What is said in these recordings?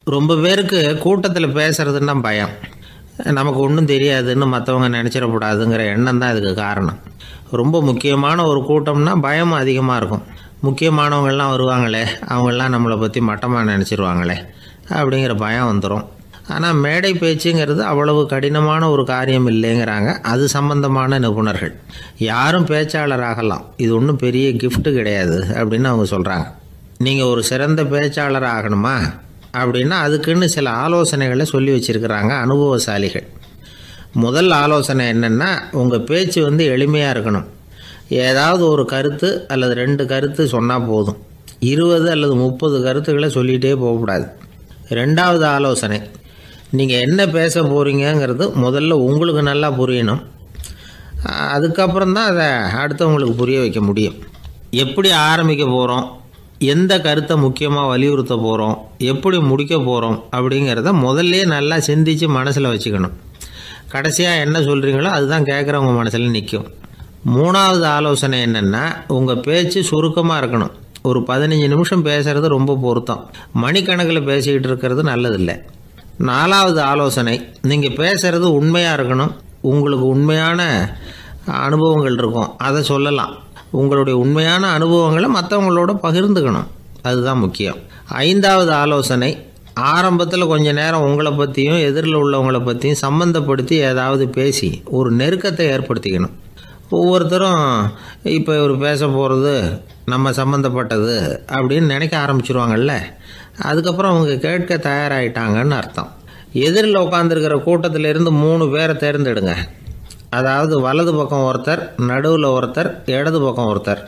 ரொம்ப பேருக்கு கூட்டத்தில் பேசுகிறதுன்னா பயம். நமக்கு ஒன்றும் தெரியாதுன்னு மற்றவங்க நினச்சிடக்கூடாதுங்கிற எண்ணம் தான் இதுக்கு காரணம். ரொம்ப முக்கியமான ஒரு கூட்டம்னா பயமும் அதிகமாக இருக்கும். முக்கியமானவங்கள்லாம் வருவாங்களே, அவங்களாம் நம்மளை பற்றி மட்டமாக நினச்சிருவாங்களே அப்படிங்கிற பயம் வந்துடும். ஆனால் மேடை பேச்சுங்கிறது அவ்வளவு கடினமான ஒரு காரியம் இல்லைங்கிறாங்க அது சம்பந்தமான நிபுணர்கள். யாரும் பேச்சாளர் ஆகலாம், இது ஒன்றும் பெரிய கிஃப்ட்டு கிடையாது அப்படின்னு அவங்க சொல்கிறாங்க. நீங்கள் ஒரு சிறந்த பேச்சாளர் ஆகணுமா அப்படின்னா அதுக்குன்னு சில ஆலோசனைகளை சொல்லி வச்சுருக்கிறாங்க அனுபவசாலிகள். முதல் ஆலோசனை என்னென்னா, உங்கள் பேச்சு எளிமையாக இருக்கணும். ஏதாவது ஒரு கருத்து அல்லது 2 கருத்து சொன்னால் போதும். 20 அல்லது 30 கருத்துக்களை சொல்லிகிட்டே போகக்கூடாது. ரெண்டாவது ஆலோசனை, நீங்கள் என்ன பேச போகிறீங்கிறது முதல்ல உங்களுக்கு நல்லா புரியணும். அதுக்கப்புறம் தான் அதை அடுத்தவங்களுக்கு புரிய வைக்க முடியும். எப்படி ஆரம்பிக்க போகிறோம், எந்த கருத்தை முக்கியமாக வலியுறுத்த போகிறோம், எப்படி முடிக்க போகிறோம் அப்படிங்கிறத முதல்ல நல்லா சிந்தித்து மனசில் வச்சுக்கணும். கடைசியாக என்ன சொல்கிறீங்களோ அதுதான் கேட்குறவங்க மனசில் நிற்கும். மூணாவது ஆலோசனை என்னென்னா, உங்கள் பேச்சு சுருக்கமாக இருக்கணும். ஒரு 15 நிமிஷம் பேசுகிறது ரொம்ப பொருத்தம். மணிக்கணக்கில் பேசிக்கிட்டு இருக்கிறது நல்லதில்லை. நாலாவது ஆலோசனை, நீங்கள் பேசுகிறது உண்மையாக இருக்கணும். உங்களுக்கு உண்மையான அனுபவங்கள் இருக்கும், அதை சொல்லலாம். உங்களுடைய உண்மையான அனுபவங்களை மற்றவங்களோட பகிர்ந்துக்கணும், அதுதான் முக்கியம். ஐந்தாவது ஆலோசனை, ஆரம்பத்தில் கொஞ்ச நேரம் உங்களை பற்றியும் எதிரில் உள்ளவங்களை பற்றியும் சம்மந்தப்படுத்தி ஏதாவது பேசி ஒரு நெருக்கத்தை ஏற்படுத்திக்கணும். ஒவ்வொருத்தரும் இப்போ இவர் பேச போகிறது நம்ம சம்மந்தப்பட்டது அப்படின்னு நினைக்க ஆரம்பிச்சிருவாங்கல்ல, அதுக்கப்புறம் அவங்க கேட்க தயாராகிட்டாங்கன்னு அர்த்தம். எதிரில் உட்காந்துருக்கிற கூட்டத்திலேருந்து 3 பேரை தேர்ந்தெடுங்க. அதாவது வலது பக்கம் ஒருத்தர், நடுவில் ஒருத்தர், இடது பக்கம் ஒருத்தர்.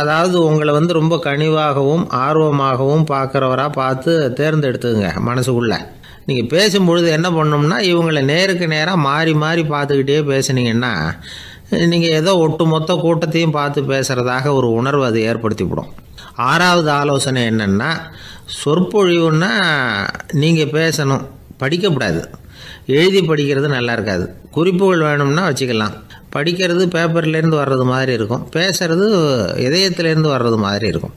அதாவது உங்களை ரொம்ப கனிவாகவும் ஆர்வமாகவும் பார்க்குறவராக பார்த்து தேர்ந்தெடுத்துங்க மனசுக்குள்ளே. நீங்கள் பேசும்பொழுது என்ன பண்ணணும்னா, இவங்களை நேருக்கு நேராக மாறி மாறி பார்த்துக்கிட்டே பேசுனீங்கன்னா நீங்கள் ஏதோ ஒட்டுமொத்த கூட்டத்தையும் பார்த்து பேசுகிறதாக ஒரு உணர்வு அது ஏற்படுத்திவிடும். ஆறாவது ஆலோசனை என்னென்னா, சொற்பொழிவுன்னா நீங்கள் பேசணும், படிக்கக்கூடாது. எழுதி படிக்கிறது நல்லா இருக்காது. குறிப்புகள் வேணும்னா வச்சுக்கலாம். படிக்கிறது பேப்பர்லேருந்து வர்றது மாதிரி இருக்கும், பேசுகிறது இதயத்திலேருந்து வர்றது மாதிரி இருக்கும்.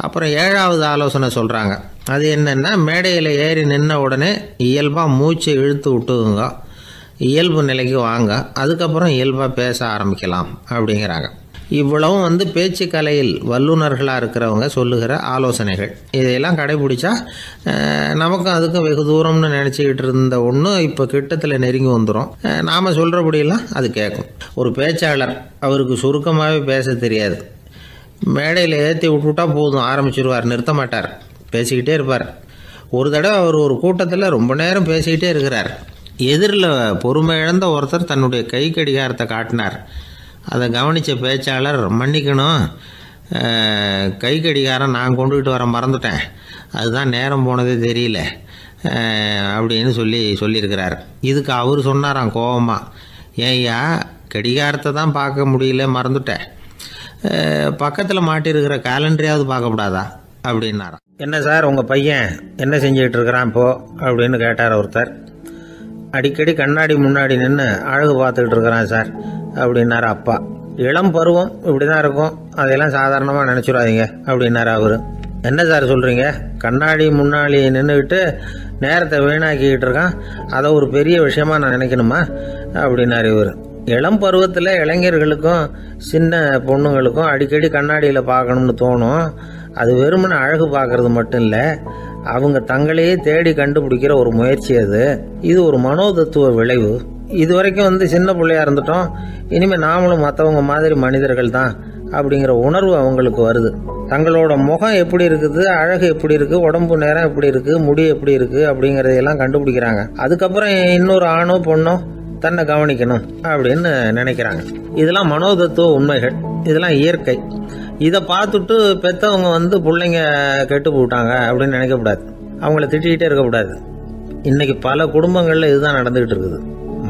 அப்புறம் 7வது ஆலோசனை சொல்கிறாங்க. அது என்னென்னா, மேடையில் ஏறி நின்ன உடனே இயல்பாக மூச்சை இழுத்து விட்டுங்க, இயல்பு நிலைக்கு வாங்க, அதுக்கப்புறம் இயல்பாக பேச ஆரம்பிக்கலாம் அப்படிங்கிறாங்க. இவ்வளவும் பேச்சு கலையில் வல்லுநர்களாக இருக்கிறவங்க சொல்லுகிற ஆலோசனைகள். இதையெல்லாம் கடைபிடிச்சா நமக்கும் அதுக்கும் வெகு தூரம்னு நினச்சிக்கிட்டு இருந்த ஒன்று இப்போ கிட்டத்தில் நெருங்கி வந்துடும். நாம் சொல்கிறபடியெல்லாம் அது கேட்கும். ஒரு பேச்சாளர், அவருக்கு சுருக்கமாகவே பேச தெரியாது. மேடையில் ஏற்றி விட்டுவிட்டா போதும், ஆரம்பிச்சிருவார், நிறுத்த மாட்டார், பேசிக்கிட்டே இருப்பார். ஒரு தடவை அவர் ஒரு கூட்டத்தில் ரொம்ப நேரம் பேசிக்கிட்டே இருக்கிறார். எதிரில் பொறுமை இழந்த ஒருத்தர் தன்னுடைய கை கடிகாரத்தை காட்டினார். அதை கவனித்த பேச்சாளர், மன்னிக்கணும், கை கடிகாரம் நான் கொண்டுகிட்டு வர மறந்துட்டேன், அதுதான் நேரம் போனதே தெரியல அப்படின்னு சொல்லியிருக்கிறார். இதுக்கு அவர் சொன்னாராம் கோபமாக, ஏய்யா கடிகாரத்தை தான் பார்க்க முடியல, மறந்துட்டேன், பக்கத்தில் மாட்டிருக்கிற கேலண்டரையாவது பார்க்கக்கூடாதா அப்படின்னாராம். என்ன சார் உங்கள் பையன் என்ன செஞ்சுக்கிட்டு இருக்கிறான் இப்போது அப்படின்னு கேட்டார் ஒருத்தர். அடிக்கடி கண்ணாடி முன்னாடி நின்று அழகு பார்த்துக்கிட்டு இருக்கிறான் சார் அப்படின்னாரு அப்பா. இளம் பருவம் இப்படி தான் இருக்கும், அதையெல்லாம் சாதாரணமாக நினச்சிடாதீங்க அப்படின்னாரு அவர். என்ன சார் சொல்கிறீங்க, கண்ணாடி முன்னாடி நின்றுக்கிட்டு நேரத்தை வீணாக்கிக்கிட்டு இருக்கான், அதை ஒரு பெரிய விஷயமா நான் நினைக்கணுமா அப்படின்னாரு இவர். இளம் பருவத்தில் இளைஞர்களுக்கும் சின்ன பொண்ணுங்களுக்கும் அடிக்கடி கண்ணாடியில் பார்க்கணும்னு தோணும். அது வெறுமனே அழகு பார்க்கறது மட்டும் இல்லை, அவங்க தங்களையே தேடி கண்டுபிடிக்கிற ஒரு முயற்சி அது. இது ஒரு மனோதத்துவ விளைவு. இது வரைக்கும் சின்ன பிள்ளையா இருந்துட்டோம், இனிமேல் நாமளும் மற்றவங்க மாதிரி மனிதர்கள் தான் அப்படிங்கிற உணர்வு அவங்களுக்கு வருது. தங்களோட முகம் எப்படி இருக்குது, அழகு எப்படி இருக்குது, உடம்பு நேரம் எப்படி இருக்குது, முடி எப்படி இருக்குது அப்படிங்கிறதையெல்லாம் கண்டுபிடிக்கிறாங்க. அதுக்கப்புறம் இன்னொரு ஆணோ பொண்ணோ தன்னை கவனிக்கணும் அப்படின்னு நினைக்கிறாங்க. இதெல்லாம் மனோதத்துவ உண்மைகள், இதெல்லாம் இயற்கை. இதை பார்த்துட்டு பெற்றவங்க பிள்ளைங்க கெட்டு போட்டாங்க அப்படின்னு நினைக்கக்கூடாது, அவங்கள திட்டிகிட்டே இருக்கக்கூடாது. இன்றைக்கி பல குடும்பங்களில் இதுதான் நடந்துக்கிட்டு இருக்குது.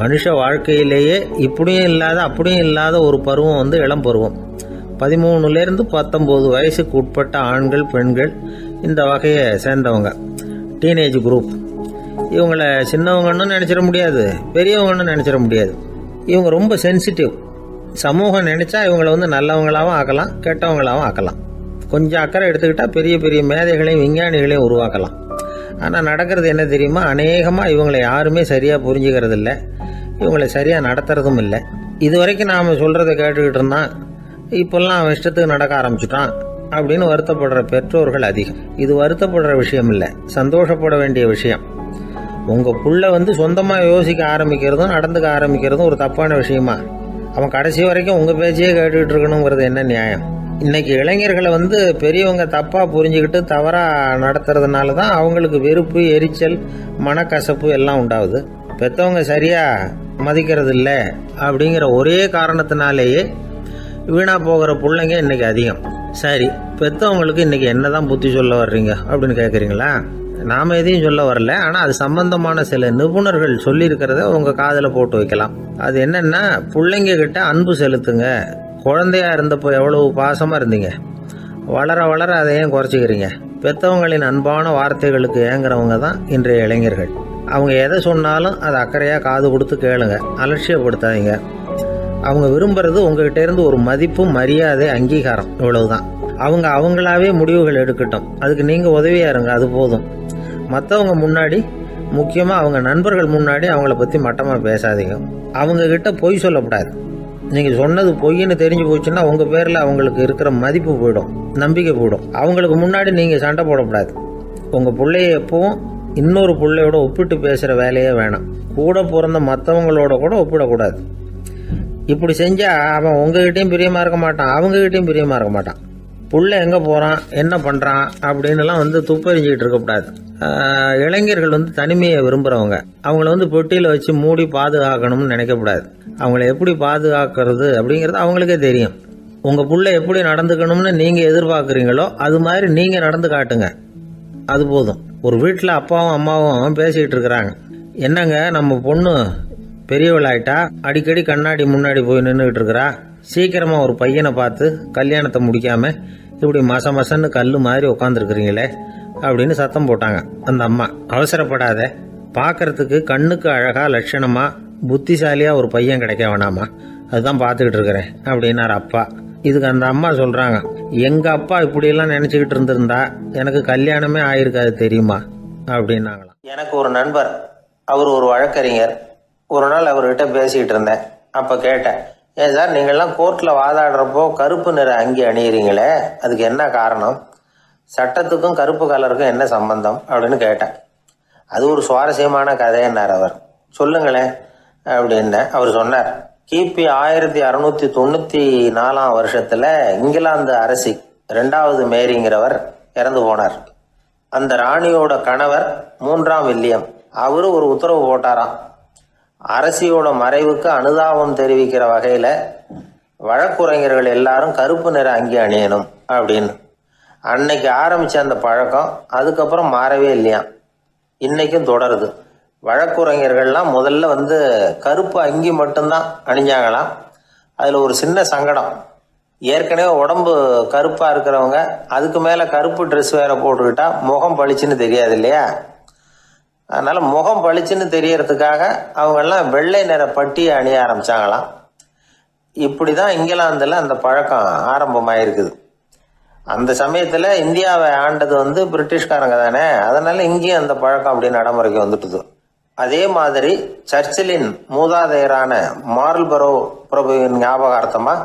மனுஷ வாழ்க்கையிலேயே இப்படியும் இல்லாத அப்படியும் இல்லாத ஒரு பருவம் இளம் பருவம். 13லேருந்து 19 வயசுக்கு உட்பட்ட ஆண்கள் பெண்கள் இந்த வகையை சேர்ந்தவங்க, டீனேஜ் குரூப். இவங்கள சின்னவங்கன்னு நினச்சிட முடியாது, பெரியவங்கன்னு நினச்சிட முடியாது. இவங்க ரொம்ப சென்சிட்டிவ். சமூகம் நினச்சா இவங்களை நல்லவங்களாகவும் ஆக்கலாம், கெட்டவங்களாகவும் ஆக்கலாம். கொஞ்சம் அக்கறை எடுத்துக்கிட்டால் பெரிய பெரிய மேதைகளையும் விஞ்ஞானிகளையும் உருவாக்கலாம். ஆனால் நடக்கிறது என்ன தெரியுமா, அநேகமாக இவங்களை யாருமே சரியாக புரிஞ்சுக்கிறது இல்லை, இவங்களை சரியாக நடத்துறதும் இல்லை. இது வரைக்கும் நாம் சொல்கிறத கேட்டுக்கிட்டு இருந்தான், இப்போல்லாம் அவன் இஷ்டத்துக்கு நடக்க ஆரம்பிச்சுட்டான் அப்படின்னு வருத்தப்படுற பெற்றோர்கள் அதிகம். இது வருத்தப்படுற விஷயம் இல்லை, சந்தோஷப்பட வேண்டிய விஷயம். உங்கள் புள்ள சொந்தமாக யோசிக்க ஆரம்பிக்கிறதும் நடந்துக்க ஆரம்பிக்கிறதும் ஒரு தப்பான விஷயமா? அவன் கடைசி வரைக்கும் உங்கள் பேச்சையே கேட்டுக்கிட்டு இருக்கணுங்கிறது என்ன நியாயம்? இன்னைக்கு இளைஞர்களை பெரியவங்க தப்பாக புரிஞ்சுக்கிட்டு தவறாக நடத்துறதுனால தான் அவங்களுக்கு வெறுப்பு, எரிச்சல், மனக்கசப்பு எல்லாம் உண்டாகுது. பெற்றவங்க சரியாக மதிக்கிறது இல்லை அப்படிங்கிற ஒரே காரணத்தினாலேயே வீணா போகிற பிள்ளைங்க இன்னைக்கு அதிகம். சரி, பெற்றவங்களுக்கு இன்னைக்கு என்னதான் புத்தி சொல்ல வர்றீங்க அப்படின்னு கேட்குறீங்களா? நாம் எதையும் சொல்ல வரல, ஆனால் அது சம்பந்தமான சில நிபுணர்கள் சொல்லியிருக்கிறத உங்கள் காதில் போட்டு வைக்கலாம். அது என்னென்னா, பிள்ளைங்க கிட்ட அன்பு செலுத்துங்க. குழந்தையா இருந்தப்போ எவ்வளவு பாசமாக இருந்தீங்க, வளர வளர அதை ஏன் குறைச்சிக்கிறீங்க? பெற்றவங்களின் அன்பான வார்த்தைகளுக்கு ஏங்குறவங்க தான் இன்றைய இளைஞர்கள். அவங்க எதை சொன்னாலும் அதை அக்கறையாக காது கொடுத்து கேளுங்க, அலட்சியப்படுத்தாதீங்க. அவங்க விரும்புறது உங்ககிட்ட இருந்து ஒரு மதிப்பு, மரியாதை, அங்கீகாரம், இவ்வளவுதான். அவங்க அவங்களாவே முடிவுகள் எடுக்கட்டும், அதுக்கு நீங்கள் உதவியாக இருங்க, அது போதும். மற்றவங்க முன்னாடி, முக்கியமாக அவங்க நண்பர்கள் முன்னாடி அவங்கள பற்றி மட்டமாக பேசாதீங்க. அவங்கக்கிட்ட பொய் சொல்லக்கூடாது. நீங்கள் சொன்னது பொய்ன்னு தெரிஞ்சு போச்சுன்னா உங்கள் பேரில் அவங்களுக்கு இருக்கிற மதிப்பு போயிடும், நம்பிக்கை போயிடும். அவங்களுக்கு முன்னாடி நீங்கள் சண்டை போடக்கூடாது. உங்கள் பிள்ளைய எப்பவும் இன்னொரு பிள்ளையோட ஒப்பிட்டு பேசுகிற வேலையே வேணாம். கூட பிறந்த மற்றவங்களோட கூட ஒப்பிடக்கூடாது. இப்படி செஞ்சால் அவன் உங்ககிட்டையும் பிரியமாக இருக்க மாட்டான், அவங்ககிட்டையும் பிரியமாக இருக்க மாட்டான். புள்ள எங்கே போகிறான், என்ன பண்ணுறான் அப்படின்னுலாம் துப்பறிஞ்சிக்கிட்டு இருக்கக்கூடாது. இளைஞர்கள் தனிமையை விரும்புகிறவங்க. அவங்கள பெட்டியில் வச்சு மூடி பாதுகாக்கணும்னு நினைக்கக்கூடாது. அவங்கள எப்படி பாதுகாக்கிறது அப்படிங்கிறது அவங்களுக்கே தெரியும். உங்கள் புள்ள எப்படி நடந்துக்கணும்னு நீங்கள் எதிர்பார்க்குறீங்களோ அது மாதிரி நீங்கள் நடந்து காட்டுங்க, அது போதும். ஒரு வீட்டில் அப்பாவும் அம்மாவும் பேசிக்கிட்டு இருக்கிறாங்க, என்னங்க நம்ம பொண்ணு பெரியவளாயிட்டா, அடிக்கடி கண்ணாடி முன்னாடி போய் நின்றுக்கிட்டு இருக்கிறா, சீக்கிரமாக ஒரு பையனை பார்த்து கல்யாணத்தை முடிக்காமல் இப்படி மசன்னு கல் மாதிரி உட்காந்துருக்குறீங்களே அப்படின்னு சத்தம் போட்டாங்க. அந்த அம்மா, அவசரப்படாத, பார்க்கறதுக்கு கண்ணுக்கு அழகா லட்சணமா புத்திசாலியா ஒரு பையன் கிடைக்க வேணாமா, அதுதான் பார்த்துக்கிட்டு இருக்கிறேன் அப்படின்னார் அப்பா. இதுக்கு அந்த அம்மா சொல்றாங்க, எங்க அப்பா இப்படியெல்லாம் நினைச்சுக்கிட்டு இருந்திருந்தா எனக்கு கல்யாணமே ஆயிருக்காது தெரியுமா அப்படின்னாங்களாம். எனக்கு ஒரு நண்பர், அவர் ஒரு வழக்கறிஞர். ஒரு நாள் அவர்கிட்ட பேசிக்கிட்டு இருந்தேன். அப்போ கேட்டேன், ஏன் சார் நீங்கள்லாம் கோர்ட்டில் வாதாடுறப்போ கருப்பு நிற அங்கி அணியிறீங்களே, அதுக்கு என்ன காரணம்? சட்டத்துக்கும் கருப்பு கலருக்கும் என்ன சம்பந்தம் அப்படின்னு கேட்டேன். அது ஒரு சுவாரஸ்யமான கதைன்னார் அவர். சொல்லுங்களேன் அப்படின்னு அவர் சொன்னார். கிபி 1694 வருஷத்துல இங்கிலாந்து அரசி 2வது மேரிங்கிறவர் இறந்து போனார். அந்த ராணியோட கணவர் 3ஆம் வில்லியம், அவரு ஒரு உத்தரவு போட்டாராம், அரசியோட மறைவுக்கு அனுதாபம் தெரிவிக்கிற வகையில வழக்குரைஞர்கள் எல்லாரும் கருப்பு நிற அங்கி அணியணும் அப்படின்னு. அன்னைக்கு ஆரம்பிச்ச அந்த பழக்கம் அதுக்கப்புறம் மாறவே இல்லையா, இன்னைக்கும் தொடருது. வழக்குரைஞர்கள்லாம் முதல்ல கருப்பு அங்கி மட்டும்தான் அணிஞ்சாங்களாம். அதில் ஒரு சின்ன சங்கடம், ஏற்கனவே உடம்பு கருப்பாக இருக்கிறவங்க அதுக்கு மேலே கருப்பு ட்ரெஸ் வேற போட்டுக்கிட்டா முகம் பளிச்சுன்னு தெரியாது இல்லையா. அதனால் முகம் பளிச்சுன்னு தெரியறதுக்காக அவங்கெல்லாம் வெள்ளை நிற பட்டியை அணிய ஆரம்பித்தாங்களாம். இப்படி தான் இங்கிலாந்தில் அந்த பழக்கம் ஆரம்பமாயிருக்குது. அந்த சமயத்தில் இந்தியாவை ஆண்டது பிரிட்டிஷ்காரங்க தானே, அதனால இங்கேயும் அந்த பழக்கம் அப்படி நடைமுறைக்கு வந்துட்டுது. அதே மாதிரி சர்ச்சிலின் மூதாதையரான மார்ல்பரோ பிரபுவின் ஞாபகார்த்தமாக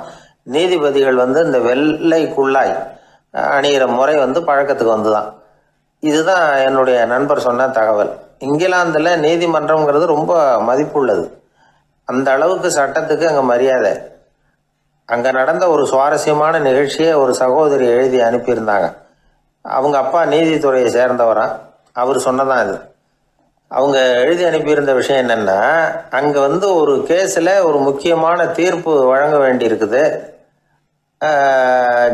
நீதிபதிகள் இந்த வெள்ளை குள்ளாய் அணிகிற முறை பழக்கத்துக்கு வந்துதான். இதுதான் என்னுடைய நண்பர் சொன்ன தகவல். இங்கிலாந்தில் நீதிமன்றம்ங்கிறது ரொம்ப மதிப்புள்ளது. அந்த அளவுக்கு சட்டத்துக்கு அங்கே மரியாதை. அங்கே நடந்த ஒரு சுவாரஸ்யமான நிகழ்ச்சியை ஒரு சகோதரி எழுதி அனுப்பியிருந்தாங்க. அவங்க அப்பா நீதித்துறையை சேர்ந்தவரா, அவர் சொன்னதான் இது. அவங்க எழுதி அனுப்பியிருந்த விஷயம் என்னென்னா, அங்கே ஒரு கேஸில் ஒரு முக்கியமான தீர்ப்பு வழங்க வேண்டியிருக்குது.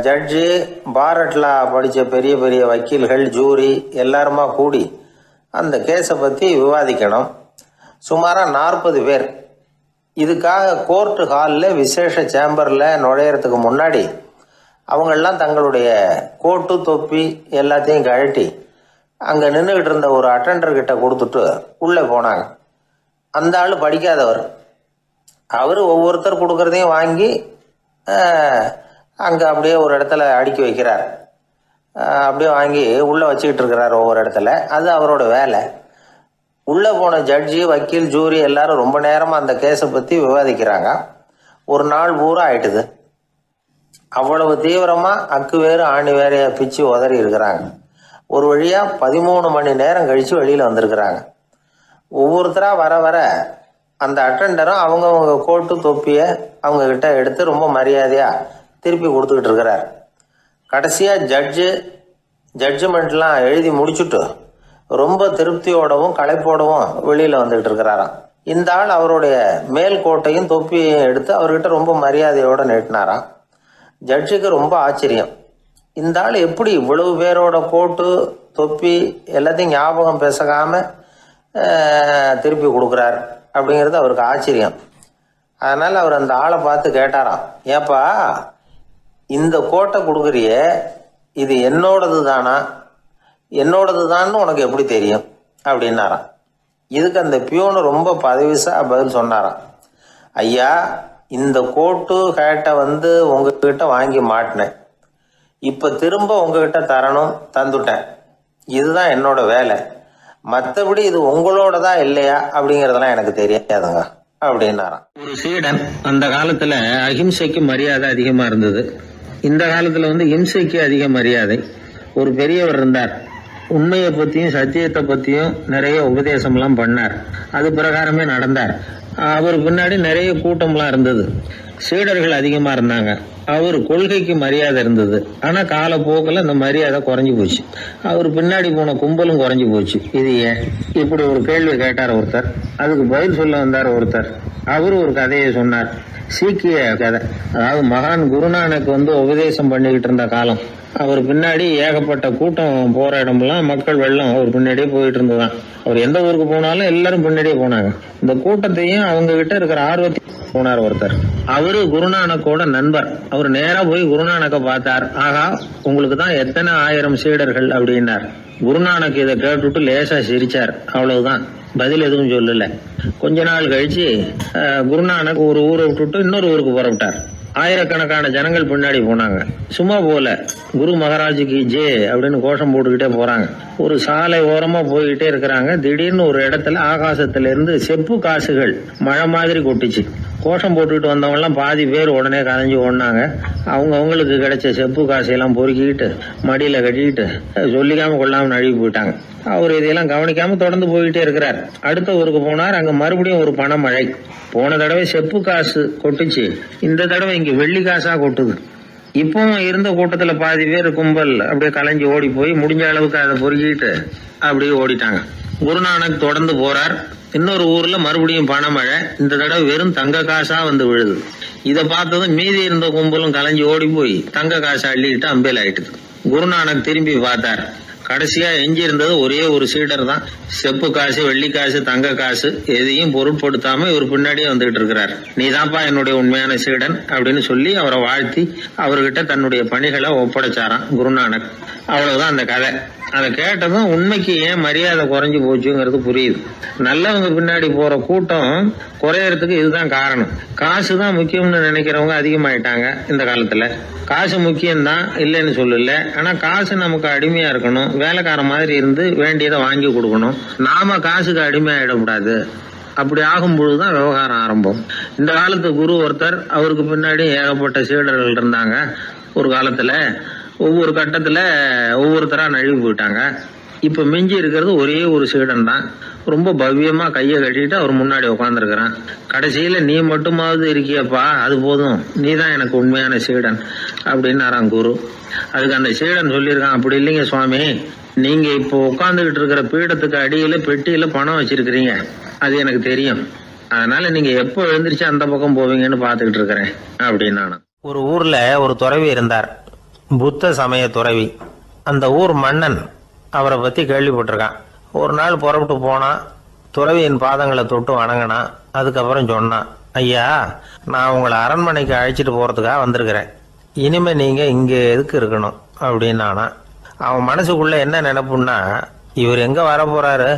ஜட்ஜு, பாரட்லா படித்த பெரிய பெரிய வக்கீல்கள், ஜூரி எல்லாருமா கூடி அந்த கேஸை பற்றி விவாதிக்கணும். சுமாராக 40 பேர். இதுக்காக கோர்ட்டு ஹாலில் விசேஷ சேம்பரில் நுழையிறதுக்கு முன்னாடி அவங்கெல்லாம் தங்களுடைய கோட்டு, தொப்பி எல்லாத்தையும் கழட்டி அங்கே நின்றுக்கிட்டு இருந்த ஒரு அட்டெண்டர்கிட்ட கொடுத்துட்டு உள்ளே போனாங்க. அந்த ஆள் படிக்காதவர். அவர் ஒவ்வொருத்தர் கொடுக்குறதையும் வாங்கி அங்கே அப்படியே ஒரு இடத்துல அடுக்கி வைக்கிறார். அப்படியே வாங்கி உள்ளே வச்சுக்கிட்டு இருக்கிறார் ஒவ்வொரு இடத்துல. அது அவரோட வேலை. உள்ளே போன ஜட்ஜி, வக்கீல், ஜூரி எல்லாரும் ரொம்ப நேரமாக அந்த கேஸை பற்றி விவாதிக்கிறாங்க. ஒரு நாள் பூரா ஆயிட்டுது. அவ்வளவு தீவிரமாக அக்கு வேறு ஆணி வேறையா பிச்சு உதறி இருக்கிறாங்க. ஒரு வழியாக 13 மணி நேரம் கழித்து வெளியில் வந்திருக்கிறாங்க. ஒவ்வொருத்தராக வர வர அந்த அட்டெண்டரும் அவங்கவுங்க கோட்டு தொப்பியை அவங்கக்கிட்ட எடுத்து ரொம்ப மரியாதையாக திருப்பி கொடுத்துக்கிட்டு இருக்கிறார். கடைசியாக ஜட்ஜ்மெண்ட்லாம் எழுதி முடிச்சுட்டு ரொம்ப திருப்தியோடவும் களைப்போடவும் வெளியில் வந்துக்கிட்டு இருக்கிறாராம். இந்த ஆள் அவருடைய மேல் கோட்டையும் தொப்பியையும் எடுத்து அவர்கிட்ட ரொம்ப மரியாதையோடு நீட்டினாராம். ஜட்ஜுக்கு ரொம்ப ஆச்சரியம். இந்த ஆள் எப்படி இவ்வளவு பேரோட கோட்டு தொப்பி எல்லாத்தையும் ஞாபகம் பேசாமல் திருப்பி கொடுக்குறார் அப்படிங்கிறது அவருக்கு ஆச்சரியம். அதனால் அவர் அந்த ஆளை பார்த்து கேட்டாராம், ஏப்பா இந்த கோட்டை கொடுக்குறியே, இது என்னோடது தானா? என்னோடது தான்னு உனக்கு எப்படி தெரியும் அப்படின்னாராம். இதுக்கு அந்த பியூனு ரொம்ப பதவிசா பதில் சொன்னாராம், ஐயா இந்த கோட்டு ஹேட்டை உங்ககிட்ட வாங்கி மாட்டினேன், இப்போ திரும்ப உங்ககிட்ட தரணும், தந்துட்டேன், இதுதான் என்னோட வேலை. மற்றபடி இது உங்களோடதா இல்லையா அப்படிங்கிறதெல்லாம் எனக்கு தெரியாதுங்க அப்படின்னாராம். ஒரு சீடன் அந்த காலத்துல அஹிம்சைக்கு மரியாதை அதிகமா இருந்தது. இந்த காலத்துல இம்சைக்கு அதிக மரியாதை. ஒரு பெரியவர் இருந்தார். உண்மையை பத்தியும் சத்தியத்தை பத்தியும் நிறைய உபதேசம்லாம் பண்ணார். அது பிரகாரமே நடந்தார். அவர் பின்னாடி நிறைய கூட்டம்லாம் இருந்தது. சீடர்கள் அதிகமா இருந்தாங்க. அவர் கொள்கைக்கு மரியாதை இருந்தது. ஆனா காலப்போக்கில் அந்த மரியாதை குறைஞ்சி போச்சு. அவர் பின்னாடி போன கும்பலும் குறைஞ்சி போச்சு. இது ஏன்? இப்படி ஒரு கேள்வி கேட்டார் ஒருத்தர். அதுக்கு பதில் சொல்ல வந்தார் ஒருத்தர். அவரு ஒரு கதையை சொன்னார். சீக்கிய கதை. அதாவது மகான் குருநானக் உபதேசம் பண்ணிக்கிட்டு இருந்த காலம். அவர் பின்னாடி ஏகப்பட்ட கூட்டம் போற இடமெல்லாம் மக்கள் வெள்ளம் அவர் பின்னாடியே போயிட்டு இருந்ததுதான். அவர் எந்த ஊருக்கு போனாலும் எல்லாரும் பின்னாடியே போனாங்க. இந்த கூட்டத்தையும் அவங்க கிட்ட இருக்கிற ஆர்வத்தையும் போனார் ஒருத்தர். அவரு குருநானக்கோட நண்பர். அவர் நேரா போய் குருநானக்க பார்த்தார். ஆகா, உங்களுக்கு தான் எத்தனை 1000 சீடர்கள் அப்படின்னார். குருநானக் இதை கேட்டுட்டு லேசா சிரிச்சார். அவ்வளவுதான், பதில் எதுவும் சொல்லல. கொஞ்ச நாள் கழிச்சு குருநானக் ஒரு ஊரை விட்டுட்டு இன்னொரு ஊருக்கு புறப்பட்டார். ஆயிரக்கணக்கான ஜனங்கள் பின்னாடி போனாங்க. சும்மா போல குரு மகாராஜுக்கு ஜே அப்படின்னு கோஷம் போட்டுக்கிட்டே போறாங்க. ஒரு சாலை ஓரமா போய்கிட்டே இருக்கிறாங்க. திடீர்னு ஒரு இடத்துல ஆகாசத்துல இருந்து செப்பு காசுகள் மழை மாதிரி கொட்டுச்சு. கோஷம் போட்டுக்கிட்டு வந்தவங்க எல்லாம் பாதி பேர் உடனே கதைஞ்சு ஓடினாங்க. அவங்களுக்கு கிடைச்ச செப்பு காசையெல்லாம் பொறுக்கிக்கிட்டு மடியில கட்டிக்கிட்டு சொல்லிக்காம கொள்ளாம நழுவி போயிட்டாங்க. அவர் இதையெல்லாம் கவனிக்காம தொடர்ந்து போய்கிட்டே இருக்கிறார். அடுத்த ஊருக்கு போனார். அங்க மறுபடியும் ஒரு பணமழை. போன தடவை செப்பு காசு கொட்டுச்சு, இந்த தடவை இங்க வெள்ளி காசா கொட்டுது. இப்பவும் இருந்த கூட்டத்துல பாதி பேர் கும்பல் அப்படியே கலைஞ்சு ஓடி போய் முடிஞ்ச அளவுக்கு அதை பொறுக்கிட்டு அப்படியே ஓடிட்டாங்க. குருநானக் தொடர்ந்து போறார். இன்னொரு ஊர்ல மறுபடியும் பணமழை. இந்த தடவை வெறும் தங்க காசா விழுது. இதை பார்த்ததும் மீதி இருந்த கும்பலும் கலைஞ்சு ஓடி போய் தங்க காசை அள்ளிக்கிட்டு அம்பேல் ஆயிட்டுது. குருநானக் திரும்பி பார்த்தார். கடைசியா எஞ்சி இருந்தது ஒரே ஒரு சீடர் தான். செப்பு காசு, வெள்ளி காசு, தங்க காசு எதையும் பொருட்படுத்தாம இவர் பின்னாடியே வந்துகிட்டு இருக்கிறார். நீதான்ப்பா என்னுடைய உண்மையான சீடன் அப்படின்னு சொல்லி அவரை வாழ்த்தி அவர்கிட்ட தன்னுடைய பணிகளை ஒப்படைச்சாராம் குருநானக். அவ்வளவுதான் அந்த கதை. அதை கேட்டதும் உண்மைக்கு ஏன் மரியாதை குறைஞ்சு போச்சுங்கிறது புரியுது. நல்லவங்க பின்னாடி போற கூட்டம் குறையறதுக்கு இதுதான் காரணம். காசு தான் முக்கியம்னு நினைக்கிறவங்க அதிகமாயிட்டாங்க இந்த காலத்துல. காசு முக்கியம்தான், இல்லைன்னு சொல்லல. ஆனா காசு நமக்கு அடிமையா இருக்கணும். வேலைக்கார மாதிரி இருந்து வேண்டியதை வாங்கி கொடுக்கணும். நாம காசுக்கு அடிமையாயிடக்கூடாது. அப்படி ஆகும் பொழுதுதான் விவகாரம் ஆரம்பம். இந்த காலத்து குரு ஒருத்தர், அவருக்கு பின்னாடி ஏகப்பட்ட சீடர்கள் இருந்தாங்க. ஒரு காலத்துல ஒவ்வொரு கட்டத்துல ஒவ்வொருத்தரா நழுவி போயிட்டாங்க. இப்ப மிஞ்சி இருக்கிறது ஒரே ஒரு சீடன் தான். ரொம்ப பவ்யமா கையை கட்டிட்டு அவர் முன்னாடி உட்காந்துருக்கிறான். கடைசியில நீ மட்டுமாவது இருக்கியப்பா, அது போதும், நீ தான் எனக்கு உண்மையான சீடன் அப்படின்னாராம் குரு. அதுக்கு அந்த சீடன் சொல்லியிருக்கான், அப்படி இல்லைங்க சுவாமி, நீங்க இப்போ உட்காந்துக்கிட்டு இருக்கிற பீடத்துக்கு அடியில பெட்டியில பணம் வச்சிருக்கிறீங்க, அது எனக்கு தெரியும். அதனால நீங்க எப்போ எழுந்திரிச்சு அந்த பக்கம் போவீங்கன்னு பாத்துக்கிட்டு இருக்கிறேன் அப்படின்னானா. ஒரு ஊர்ல ஒரு துறவி இருந்தார், புத்த சமய துறவி. அந்த ஊர் மன்னன் அவரை பத்தி கேள்விப்பட்டிருக்கான். ஒரு நாள் புறப்பட்டு போனான். துறவியின் பாதங்களை தொட்டு வணங்கினான். அதுக்கப்புறம் சொன்னான், ஐயா, நான் உங்களை அரண்மனைக்கு அழைச்சிட்டு போறதுக்காக வந்திருக்கிறேன். இனிமே நீங்க இங்க எதுக்கு இருக்கணும் அப்படின்னானா. அவன் மனசுக்குள்ள என்ன நினைப்புன்னா, இவர் எங்க வர போறாரு,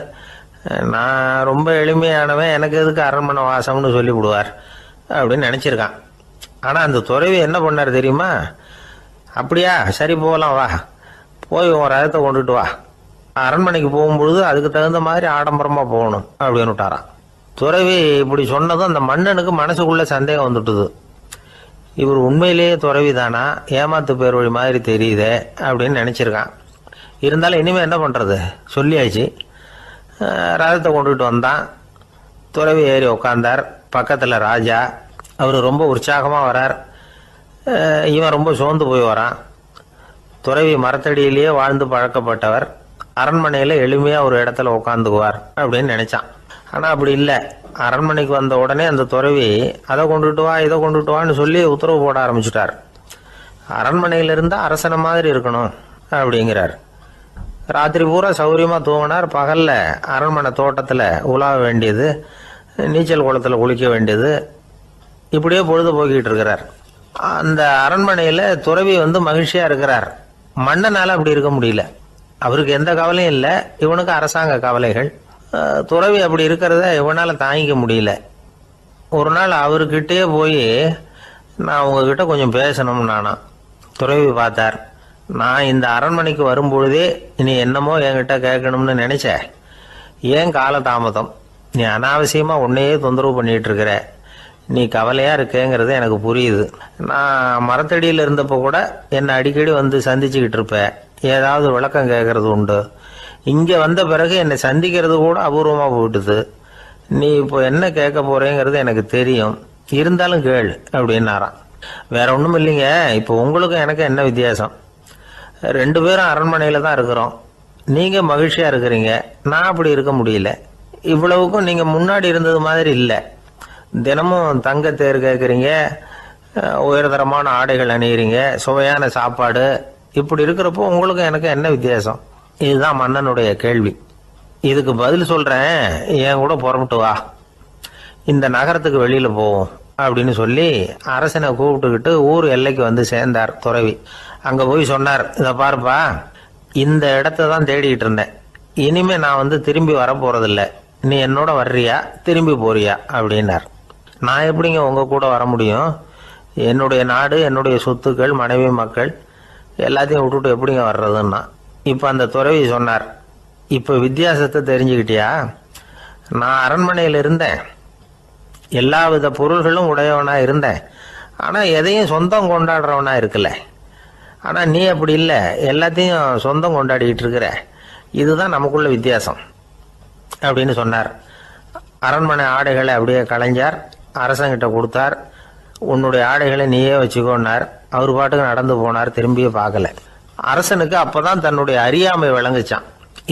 நான் ரொம்ப எளிமையானவன், எனக்கு எதுக்கு அரண்மனை வாசம்னு சொல்லி விடுவார் அப்படின்னு நினைச்சிருக்கான். ஆனா அந்த துறவி என்ன பண்ணார் தெரியுமா? அப்படியா, சரி போகலாம் வா. போய் உன் ரதத்தை கொண்டுட்டு வா, அரண்மனைக்கு போகும்பொழுது அதுக்கு தகுந்த மாதிரி ஆடம்பரமாக போகணும் அப்படின்னு விட்டாரான். துறவி இப்படி சொன்னதும் அந்த மன்னனுக்கு மனசுக்குள்ள சந்தேகம் வந்துட்டுது. இவர் உண்மையிலேயே துறவி தானா, ஏமாத்து பேர் வழி மாதிரி தெரியுதே அப்படின்னு நினச்சிருக்கான். இருந்தாலும் இனிமேல் என்ன பண்ணுறது, சொல்லியாச்சு. ரதத்தை கொண்டுகிட்டு வந்தான். துறவி ஏறி உக்காந்தார். பக்கத்தில் ராஜா. அவர் ரொம்ப உற்சாகமாக வரார். இவன் ரொம்ப சோர்ந்து போய் வரான். துறவி மரத்தடியிலேயே வாழ்ந்து பழக்கப்பட்டவர், அரண்மனையில் எளிமையாக ஒரு இடத்துல உட்காந்துக்குவார் அப்படின்னு நினச்சான். ஆனால் அப்படி இல்லை. அரண்மனைக்கு வந்த உடனே அந்த துறவி அதை கொண்டுட்டு வா இதை கொண்டுட்டு வான்னு சொல்லி உத்தரவு போட ஆரம்பிச்சுட்டார். அரண்மனையில் இருந்தால் அரசனை மாதிரி இருக்கணும் அப்படிங்கிறார். ராத்திரி பூரா சௌரியமாக தூங்கினார். பகலில் அரண்மனை தோட்டத்தில் உலாவ வேண்டியது, நீச்சல் குளத்தில் குளிக்க வேண்டியது, இப்படியே பொழுது போக்கிட்டு இருக்கிறார். அந்த அரண்மனையில் துறவி மகிழ்ச்சியாக இருக்கிறார். மன்னனால் அப்படி இருக்க முடியல. அவருக்கு எந்த கவலையும் இல்லை, இவனுக்கு அரசாங்க கவலைகள். துறவி அப்படி இருக்கிறத இவனால் தாங்கிக்க முடியல. ஒரு நாள் அவர்கிட்டே போய், நான் உங்ககிட்ட கொஞ்சம் பேசணும் நானா. துறவி பார்த்தார். நான் இந்த அரண்மனைக்கு வரும்பொழுதே நீ என்னமோ என்கிட்ட கேட்கணும்னு நினைச்ச. ஏன் காலதாமதம்? நீ அனாவசியமாக உன்னையே தொந்தரவு பண்ணிட்டு இருக்கிற. நீ கவலையாக இருக்கேங்கிறது எனக்கு புரியுது. நான் மரத்தடியில் இருந்தப்போ கூட என்னை அடிக்கடி சந்திச்சுக்கிட்டு இருப்பேன். ஏதாவது விளக்கம் கேட்கறது உண்டு. இங்கே வந்த பிறகு என்னை சந்திக்கிறது கூட அபூர்வமாக போயிட்டுது. நீ இப்போ என்ன கேட்க போறேங்கிறது எனக்கு தெரியும், இருந்தாலும் கேள் அப்படின்னாராம். வேற ஒன்றும் இல்லைங்க, இப்போ உங்களுக்கும் எனக்கு என்ன வித்தியாசம்? 2 பேரும் அரண்மனையில் தான் இருக்கிறோம். நீங்கள் மகிழ்ச்சியாக இருக்கிறீங்க, நான் அப்படி இருக்க முடியல. இவ்வளவுக்கும் நீங்கள் முன்னாடி இருந்தது மாதிரி இல்லை. தினமும் தங்க தேர் கேட்குறீங்க, உயர்தரமான ஆடைகள் அணிகிறீங்க, சுவையான சாப்பாடு. இப்படி இருக்கிறப்போ உங்களுக்கும் எனக்கு என்ன வித்தியாசம்? இதுதான் மன்னனுடைய கேள்வி. இதுக்கு பதில் சொல்கிறேன், என் கூட புறப்பட்டு வா, இந்த நகரத்துக்கு வெளியில் போவோம் அப்படின்னு சொல்லி அரசனை கூப்பிட்டுக்கிட்டு ஊர் எல்லைக்கு சேர்ந்தார் துறவி. அங்கே போய் சொன்னார், இதை பாருப்பா, இந்த இடத்த தான் தேடிக்கிட்டு இருந்தேன். இனிமே நான் திரும்பி வரப்போறதில்ல. நீ என்னோட வர்றியா திரும்பி போறியா அப்படின்னார். நான் எப்படிங்க உங்கள் கூட வர முடியும்? என்னுடைய நாடு, என்னுடைய சொத்துக்கள், மனைவி, மக்கள் எல்லாத்தையும் விட்டுட்டு எப்படிங்க வர்றதுன்னா. இப்போ அந்த துறவி சொன்னார், இப்போ வித்தியாசத்தை தெரிஞ்சுக்கிட்டியா? நான் அரண்மனையில் இருந்தேன், எல்லா வித பொருள்களும் உடையவனா இருந்தேன். ஆனால் எதையும் சொந்தம் கொண்டாடுறவனா இருக்கல. ஆனால் நீ அப்படி இல்லை, எல்லாத்தையும் சொந்தம் கொண்டாடிக்கிட்டு இருக்கிற. இதுதான் நமக்குள்ள வித்தியாசம் அப்படின்னு சொன்னார். அரண்மனை ஆடைகளை அப்படியே களைஞ்சார், அரசங்கிட்ட கொடுத்தார். உன்னுடைய ஆடைகளை நீயே வச்சுக்கோன்னார். அவர் பாட்டுக்கு நடந்து போனார், திரும்பியே பார்க்கல. அரசனுக்கு அப்பதான் தன்னுடைய அறியாமை விளங்குச்சான்.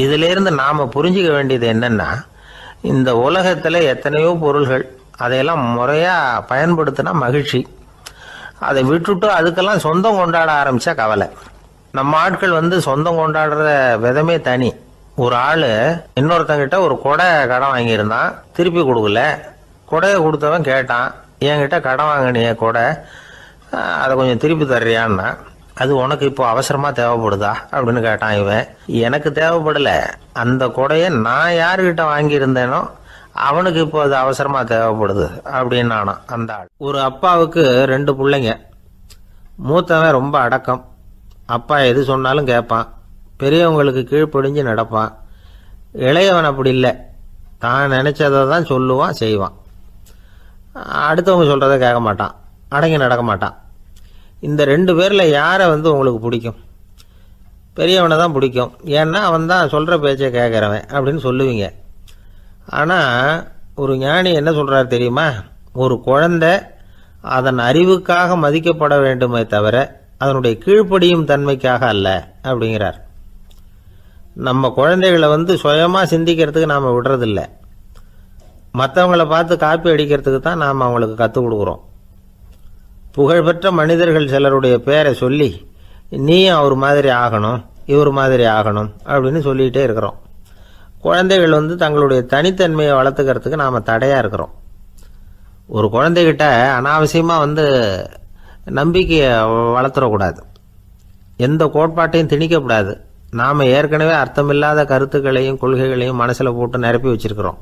இதிலிருந்து நாம புரிஞ்சுக்க வேண்டியது என்னன்னா, இந்த உலகத்துல எத்தனையோ பொருள்கள், அதையெல்லாம் முறையா பயன்படுத்தினா மகிழ்ச்சி. அதை விட்டுட்டு அதுக்கெல்லாம் சொந்தம் கொண்டாட ஆரம்பிச்சா கவலை. நம்ம ஆட்கள் சொந்தம் கொண்டாடுற விதமே தனி. ஒரு ஆளு இன்னொருத்தங்கிட்ட ஒரு கொடை கடன் வாங்கியிருந்தான், திருப்பி கொடுக்கல. கொடையை கொடுத்தவன் கேட்டான், என்கிட்ட கடன் வாங்கினிய கொடை, அதை கொஞ்சம் திருப்பி தர்றியான்னா. அது உனக்கு இப்போ அவசரமா தேவைப்படுதா அப்படின்னு கேட்டான் இவன். எனக்கு தேவைப்படல, அந்த கொடையை நான் யாருக்கிட்ட வாங்கியிருந்தேனோ அவனுக்கு இப்போ அது அவசரமா தேவைப்படுது அப்படின்னு நானான் அந்த ஆள். ஒரு அப்பாவுக்கு 2 பிள்ளைங்க. மூத்தவன் ரொம்ப அடக்கம், அப்பா எது சொன்னாலும் கேட்பான், பெரியவங்களுக்கு கீழ்ப்படிஞ்சு நடப்பான். இளையவன் அப்படி இல்லை, தான் நினைச்சதை தான் சொல்லுவான், செய்வான். அடுத்தவங்க சொல்றதை கேட்க மாட்டான், அடங்கி நடக்க மாட்டான். இந்த 2 பேர்ல யாரை உங்களுக்கு பிடிக்கும்? பெரியவனை தான் பிடிக்கும். ஏன்னா அவன் தான் சொல்ற பேச்சை கேட்கறவன் அப்படின்னு சொல்லுவீங்க. ஆனா ஒரு ஞானி என்ன சொல்றாரு தெரியுமா? ஒரு குழந்தை அதன் அறிவுக்காக மதிக்கப்பட வேண்டுமே தவிர அதனுடைய கீழ்ப்படியும் தன்மைக்காக அல்ல அப்படிங்கிறார். நம்ம குழந்தைகளை சுயமா சிந்திக்கிறதுக்கு நாம விடுறதில்லை, மற்றவங்களை பார்த்து காப்பி அடிக்கிறதுக்கு தான் நாம் அவங்களுக்கு கற்றுக் கொடுக்குறோம். புகழ்பெற்ற மனிதர்கள் சிலருடைய பேரை சொல்லி நீயும் அவர் மாதிரி ஆகணும், இவர் மாதிரி ஆகணும் அப்படின்னு சொல்லிகிட்டே இருக்கிறோம். குழந்தைகள் தங்களுடைய தனித்தன்மையை வளர்த்துக்கிறதுக்கு நாம் தடையாக இருக்கிறோம். ஒரு குழந்தைகிட்ட அனாவசியமாக நம்பிக்கையை வளர்த்துடக்கூடாது, எந்த கோட்பாட்டையும் திணிக்கக்கூடாது. நாம் ஏற்கனவே அர்த்தமில்லாத கருத்துக்களையும் கொள்கைகளையும் மனசில் போட்டு நிரப்பி வச்சிருக்கிறோம்.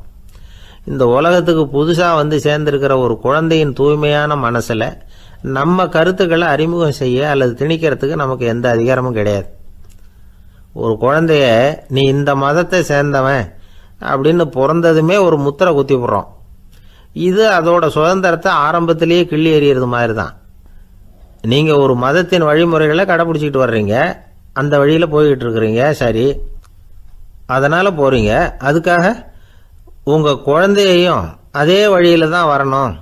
இந்த உலகத்துக்கு புதுசாக சேர்ந்திருக்கிற ஒரு குழந்தையின் தூய்மையான மனசில் நம்ம கருத்துக்களை அறிமுகம் செய்ய அல்லது திணிக்கிறதுக்கு நமக்கு எந்த அதிகாரமும் கிடையாது. ஒரு குழந்தைய நீ இந்த மதத்தை சேர்ந்தவன் அப்படின்னு பிறந்ததுமே ஒரு முத்திரை குத்தி விடுறோம். இது அதோட சுதந்திரத்தை ஆரம்பத்திலேயே கிள்ளி எறிகிறது மாதிரி தான். நீங்கள் ஒரு மதத்தின் வழிமுறைகளை கடைப்பிடிச்சிக்கிட்டு வர்றீங்க, அந்த வழியில் போய்கிட்டு இருக்கிறீங்க, சரி, அதனால் போகிறீங்க. அதுக்காக உங்கள் குழந்தையையும் அதே வழியில் தான் வரணும்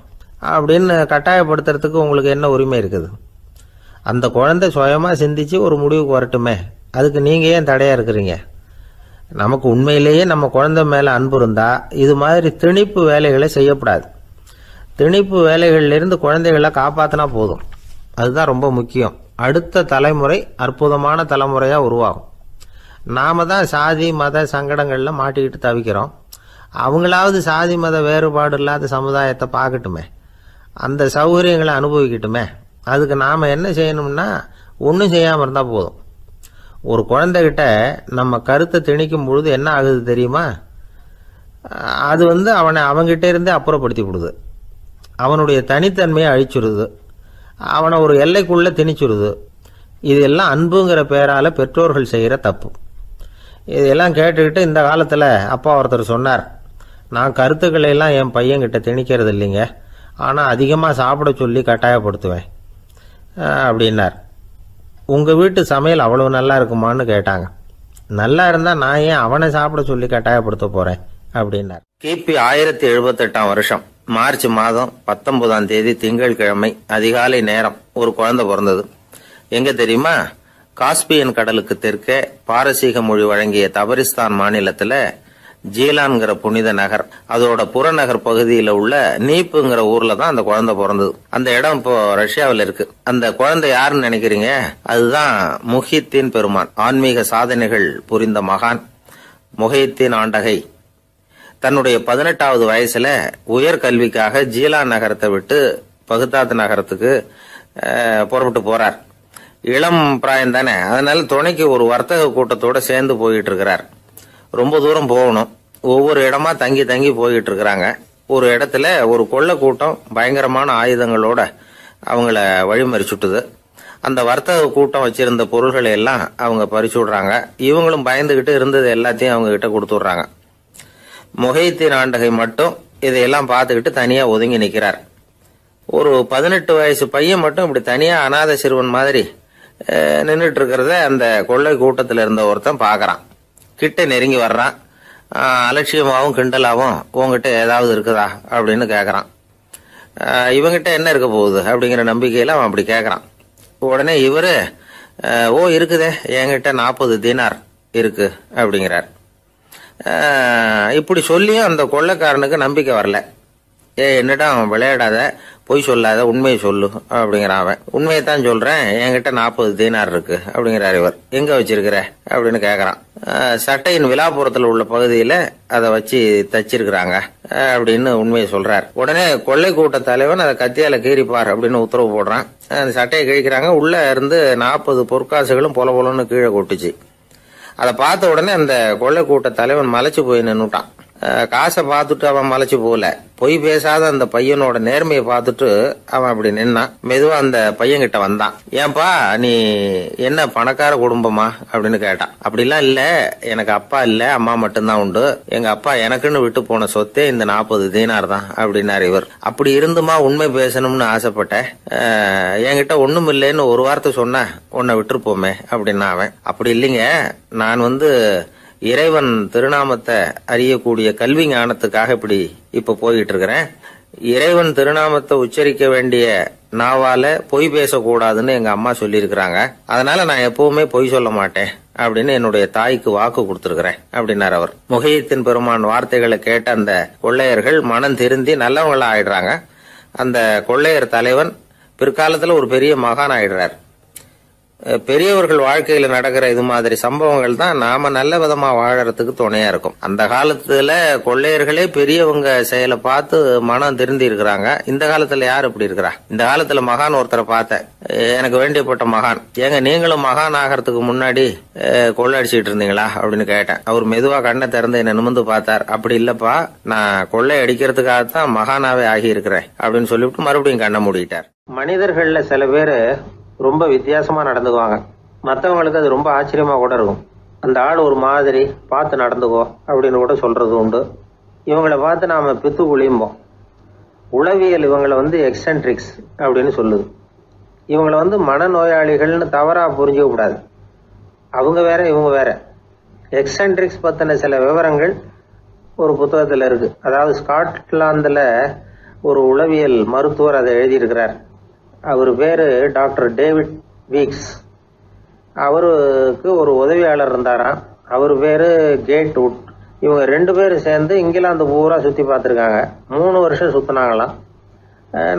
அப்படின்னு கட்டாயப்படுத்துறதுக்கு உங்களுக்கு என்ன உரிமை இருக்குது? அந்த குழந்தை சுயமாக சிந்திச்சு ஒரு முடிவுக்கு வரட்டுமே, அதுக்கு நீங்கள் ஏன் தடையாக இருக்கிறீங்க? நமக்கு உண்மையிலேயே நம்ம குழந்தை மேலே அன்பு இருந்தால் இது மாதிரி திணிப்பு வேலைகளை செய்யக்கூடாது. திணிப்பு வேலைகளிலிருந்து குழந்தைகளை காப்பாற்றினா போதும். அதுதான் ரொம்ப முக்கியம். அடுத்த தலைமுறை அற்புதமான தலைமுறையாக உருவாகும். நாம் தான் சாதி மத சங்கடங்களில் மாட்டிக்கிட்டு தவிக்கிறோம். அவங்களாவது சாதி மத வேறுபாடு இல்லாத சமுதாயத்தை பார்க்கட்டுமே, அந்த சௌகரியங்களை அனுபவிக்கட்டுமே. அதுக்கு நாம் என்ன செய்யணும்னா ஒன்றும் செய்யாமல் இருந்தால் போதும். ஒரு குழந்தைகிட்ட நம்ம கருத்தை திணிக்கும் பொழுது என்ன ஆகுது தெரியுமா? அது அவனை அவங்ககிட்ட இருந்தே அப்புறப்படுத்தி விடுது. அவனுடைய தனித்தன்மையை அழிச்சுடுது. அவனை ஒரு எல்லைக்குள்ளே திணிச்சுடுது. இதெல்லாம் அன்புங்கிற பேரால் பெற்றோர்கள் செய்கிற தப்பு. இதெல்லாம் கேட்டுக்கிட்டு இந்த காலத்தில் அப்பா ஒருத்தர் சொன்னார், நான் கருத்துக்களை எல்லாம் என் பையன்கிட்ட திணிக்கிறது இல்லைங்க, ஆனால் அதிகமாக சாப்பிட சொல்லி கட்டாயப்படுத்துவேன் அப்படின்னார். உங்கள் வீட்டு சமையல் அவ்வளோ நல்லா இருக்குமான்னு கேட்டாங்க. நல்லா இருந்தால் நான் ஏன் அவனை சாப்பிட சொல்லி கட்டாயப்படுத்த போகிறேன் அப்படின்னார். கிபி 1078 மார்ச் மாதம் 19 திங்கட்கிழமை அதிகாலை நேரம் ஒரு குழந்தை பிறந்தது. எங்க தெரியுமா? காஸ்பியன் கடலுக்கு தெற்கே பாரசீக மொழி வழங்கிய தபரிஸ்தான் மாநிலத்துல ஜீலான்கிற புனித நகர், அதோட புறநகர் பகுதியில் உள்ள நீப்புங்கிற ஊர்ல தான் அந்த குழந்தை பிறந்தது. அந்த இடம் இப்போ ரஷ்யாவில் இருக்கு. அந்த குழந்தை யாருன்னு நினைக்கிறீங்க? அதுதான் முஹித்தீன் பெருமான், ஆன்மீக சாதனைகள் புரிந்த மகான் முஹித்தீன் ஆண்டகை. தன்னுடைய 18வது வயசுல உயர்கல்விக்காக ஜீலான் நகரத்தை விட்டு பகுதாத் நகரத்துக்கு புறப்பட்டு போறார். இளம் பிராயம் தானே, அதனால துணைக்கு ஒரு வர்த்தக கூட்டத்தோட சேர்ந்து போயிட்டு இருக்கிறார். ரொம்ப தூரம் போகணும். ஒவ்வொரு இடமா தங்கி தங்கி போயிட்டு இருக்கிறாங்க. ஒரு இடத்துல ஒரு கொள்ளை கூட்டம் பயங்கரமான ஆயுதங்களோட அவங்கள வழிமறிச்சுட்டுது. அந்த வர்த்தக கூட்டம் வச்சிருந்த பொருள்களை எல்லாம் அவங்க பறிச்சு விடுறாங்க. இவங்களும் பயந்துகிட்டு இருந்தது எல்லாத்தையும் அவங்க கிட்ட கொடுத்துடுறாங்க. முஹித்தீன் ஆண்டகை மட்டும் இதையெல்லாம் பார்த்துக்கிட்டு தனியா ஒதுங்கி நிற்கிறார். ஒரு 18 வயசு பையன் மட்டும் இப்படி தனியா அநாத சிறுவன் மாதிரி நின்றுட்டு இருக்கிறத அந்த கொள்ளை கூட்டத்தில் இருந்த ஒருத்தன் பாக்குறான். கிட்ட நெருங்கி வர்றான். அலட்சியமாகவும் கிண்டலாகவும் உங்ககிட்ட ஏதாவது இருக்குதா அப்படின்னு கேட்கறான். இவங்கிட்ட என்ன இருக்க போகுது அப்படிங்கிற நம்பிக்கையில அவன் அப்படி கேட்கறான். உடனே இவரு இருக்குதே, என்கிட்ட 40 தீனார் இருக்கு அப்படிங்கிறார். இப்படி சொல்லியும் அந்த கொள்ளைக்காரனுக்கு நம்பிக்கை வரல. என்னடா விளையாடாத, பொய் சொல்லாத, உண்மையை சொல்லு அப்படிங்கிறான் அவன். உண்மையைத்தான் சொல்றேன், என்கிட்ட 40 தீனார் இருக்கு அப்படிங்கிறார் இவர். எங்க வச்சிருக்கிற அப்படின்னு கேக்குறான். சட்டையின் விழாப்புறத்துல உள்ள பகுதியில அதை வச்சு தச்சிருக்கிறாங்க அப்படின்னு உண்மையை சொல்றார். உடனே கொள்ளை கூட்ட தலைவன் அதை கத்தியால கீறிப்பார் அப்படின்னு உத்தரவு போடுறான். அந்த சட்டையை கிழிக்கிறாங்க. உள்ள இருந்து 40 பொற்காசுகளும் பொல பொலன்னு கீழே கொட்டுச்சு. அதை பார்த்த உடனே அந்த கொள்ளை கூட்ட தலைவன் மலைச்சு போய் நின்னுட்டான். காசை பார்த்துட்டு அவன் மலைச்சு போகல, பொய் பேசாத அந்த பையனோட நேர்மையை பார்த்துட்டு அவன் அப்படி நின்னான். மெதுவா அந்த பையன் கிட்ட வந்தான். ஏன்பா, நீ என்ன பணக்கார குடும்பமா அப்படின்னு கேட்டான். அப்படிலாம் இல்ல, எனக்கு அப்பா இல்ல, அம்மா மட்டும்தான் உண்டு. எங்க அப்பா எனக்குன்னு விட்டு போன சொத்தே இந்த 40 தீனார் தான் அப்படின்னாரு இவர். அப்படி இருந்துமா உண்மை பேசணும்னு ஆசைப்பட்டேன். என்கிட்ட ஒண்ணும் இல்லைன்னு ஒரு வார்த்தை சொன்ன உன்னை விட்டுருப்போமே அப்படின்னா அவன். அப்படி இல்லைங்க, நான் இறைவன் திருநாமத்தை அறியக்கூடிய கல்வி ஞானத்துக்காக இப்ப போயிட்டு இருக்கிறேன். இறைவன் திருநாமத்தை உச்சரிக்க வேண்டிய நாவால பொய் பேசக்கூடாதுன்னு எங்க அம்மா சொல்லியிருக்கிறாங்க. அதனால நான் எப்பவுமே பொய் சொல்ல மாட்டேன் அப்படின்னு என்னுடைய தாய்க்கு வாக்கு கொடுத்திருக்கிறேன் அப்படின்னார் அவர். முஹித்தீன் பெருமான் வார்த்தைகளை கேட்ட அந்த கொள்ளையர்கள் மனம் திருந்தி நல்லவங்களா ஆயிடுறாங்க. அந்த கொள்ளையர் தலைவன் பிற்காலத்துல ஒரு பெரிய மகான் ஆயிடுறார். பெரியவர்கள் வாழ்க்கையில நடக்கிற இது மாதிரி சம்பவங்கள் தான் நாம நல்ல விதமா வாழறதுக்கு துணையா இருக்கும். அந்த காலத்துல கொள்ளையர்களே பெரியவங்க செயலை பார்த்து மனம் திருந்தி இருக்கிறாங்க. இந்த காலத்துல யாரு இப்படி இருக்கிறா? இந்த காலத்துல மகான் ஒருத்தரை பார்த்தேன், எனக்கு வேண்டியப்பட்ட மகான். ஏங்க நீங்களும் மகான் ஆகிறதுக்கு முன்னாடி கொள்ளை அடிச்சுட்டு இருந்தீங்களா அப்படின்னு கேட்டேன். அவர் மெதுவா கண்ணை திறந்து என்ன நிமிர்ந்து பார்த்தார். அப்படி இல்லப்பா, நான் கொள்ளை அடிக்கிறதுக்காகத்தான் மகானாவே ஆகி இருக்கிறேன் அப்படின்னு சொல்லிவிட்டு மறுபடியும் கண்ணை மூடிட்டார். மனிதர்கள்ல சில பேரு ரொம்ப வித்தியாசமா நடந்துக்குவாங்க. மற்றவங்களுக்கு அது ரொம்ப ஆச்சரியமா கூட இருக்கும். அந்த ஆள் ஒரு மாதிரி பார்த்து நடந்துக்கோ அப்படின்னு கூட சொல்றது உண்டு. இவங்களை பார்த்து நாம பித்து குளியும்போம். உளவியல் இவங்களை எக்ஸென்ட்ரிக்ஸ் அப்படின்னு சொல்லுது. இவங்களை மனநோயாளிகள்னு தவறா புரிஞ்சுக்க கூடாது. அவங்க வேற இவங்க வேற. எக்ஸென்ட்ரிக்ஸ் பத்தின சில விவரங்கள் ஒரு புத்தகத்துல இருக்கு. அதாவது ஸ்காட்லாந்துல ஒரு உளவியல் மருத்துவர் அதை எழுதியிருக்கிறார். அவர் பேரு டாக்டர் டேவிட் வீக்ஸ். அவருக்கு ஒரு உதவியாளர் இருந்தாராம். அவர் பேரு கேட் வுட். இவங்க 2 பேரும் சேர்ந்து இங்கிலாந்து பூரா சுத்தி பார்த்துருக்காங்க. 3 வருஷம் சுத்தினாங்களாம்.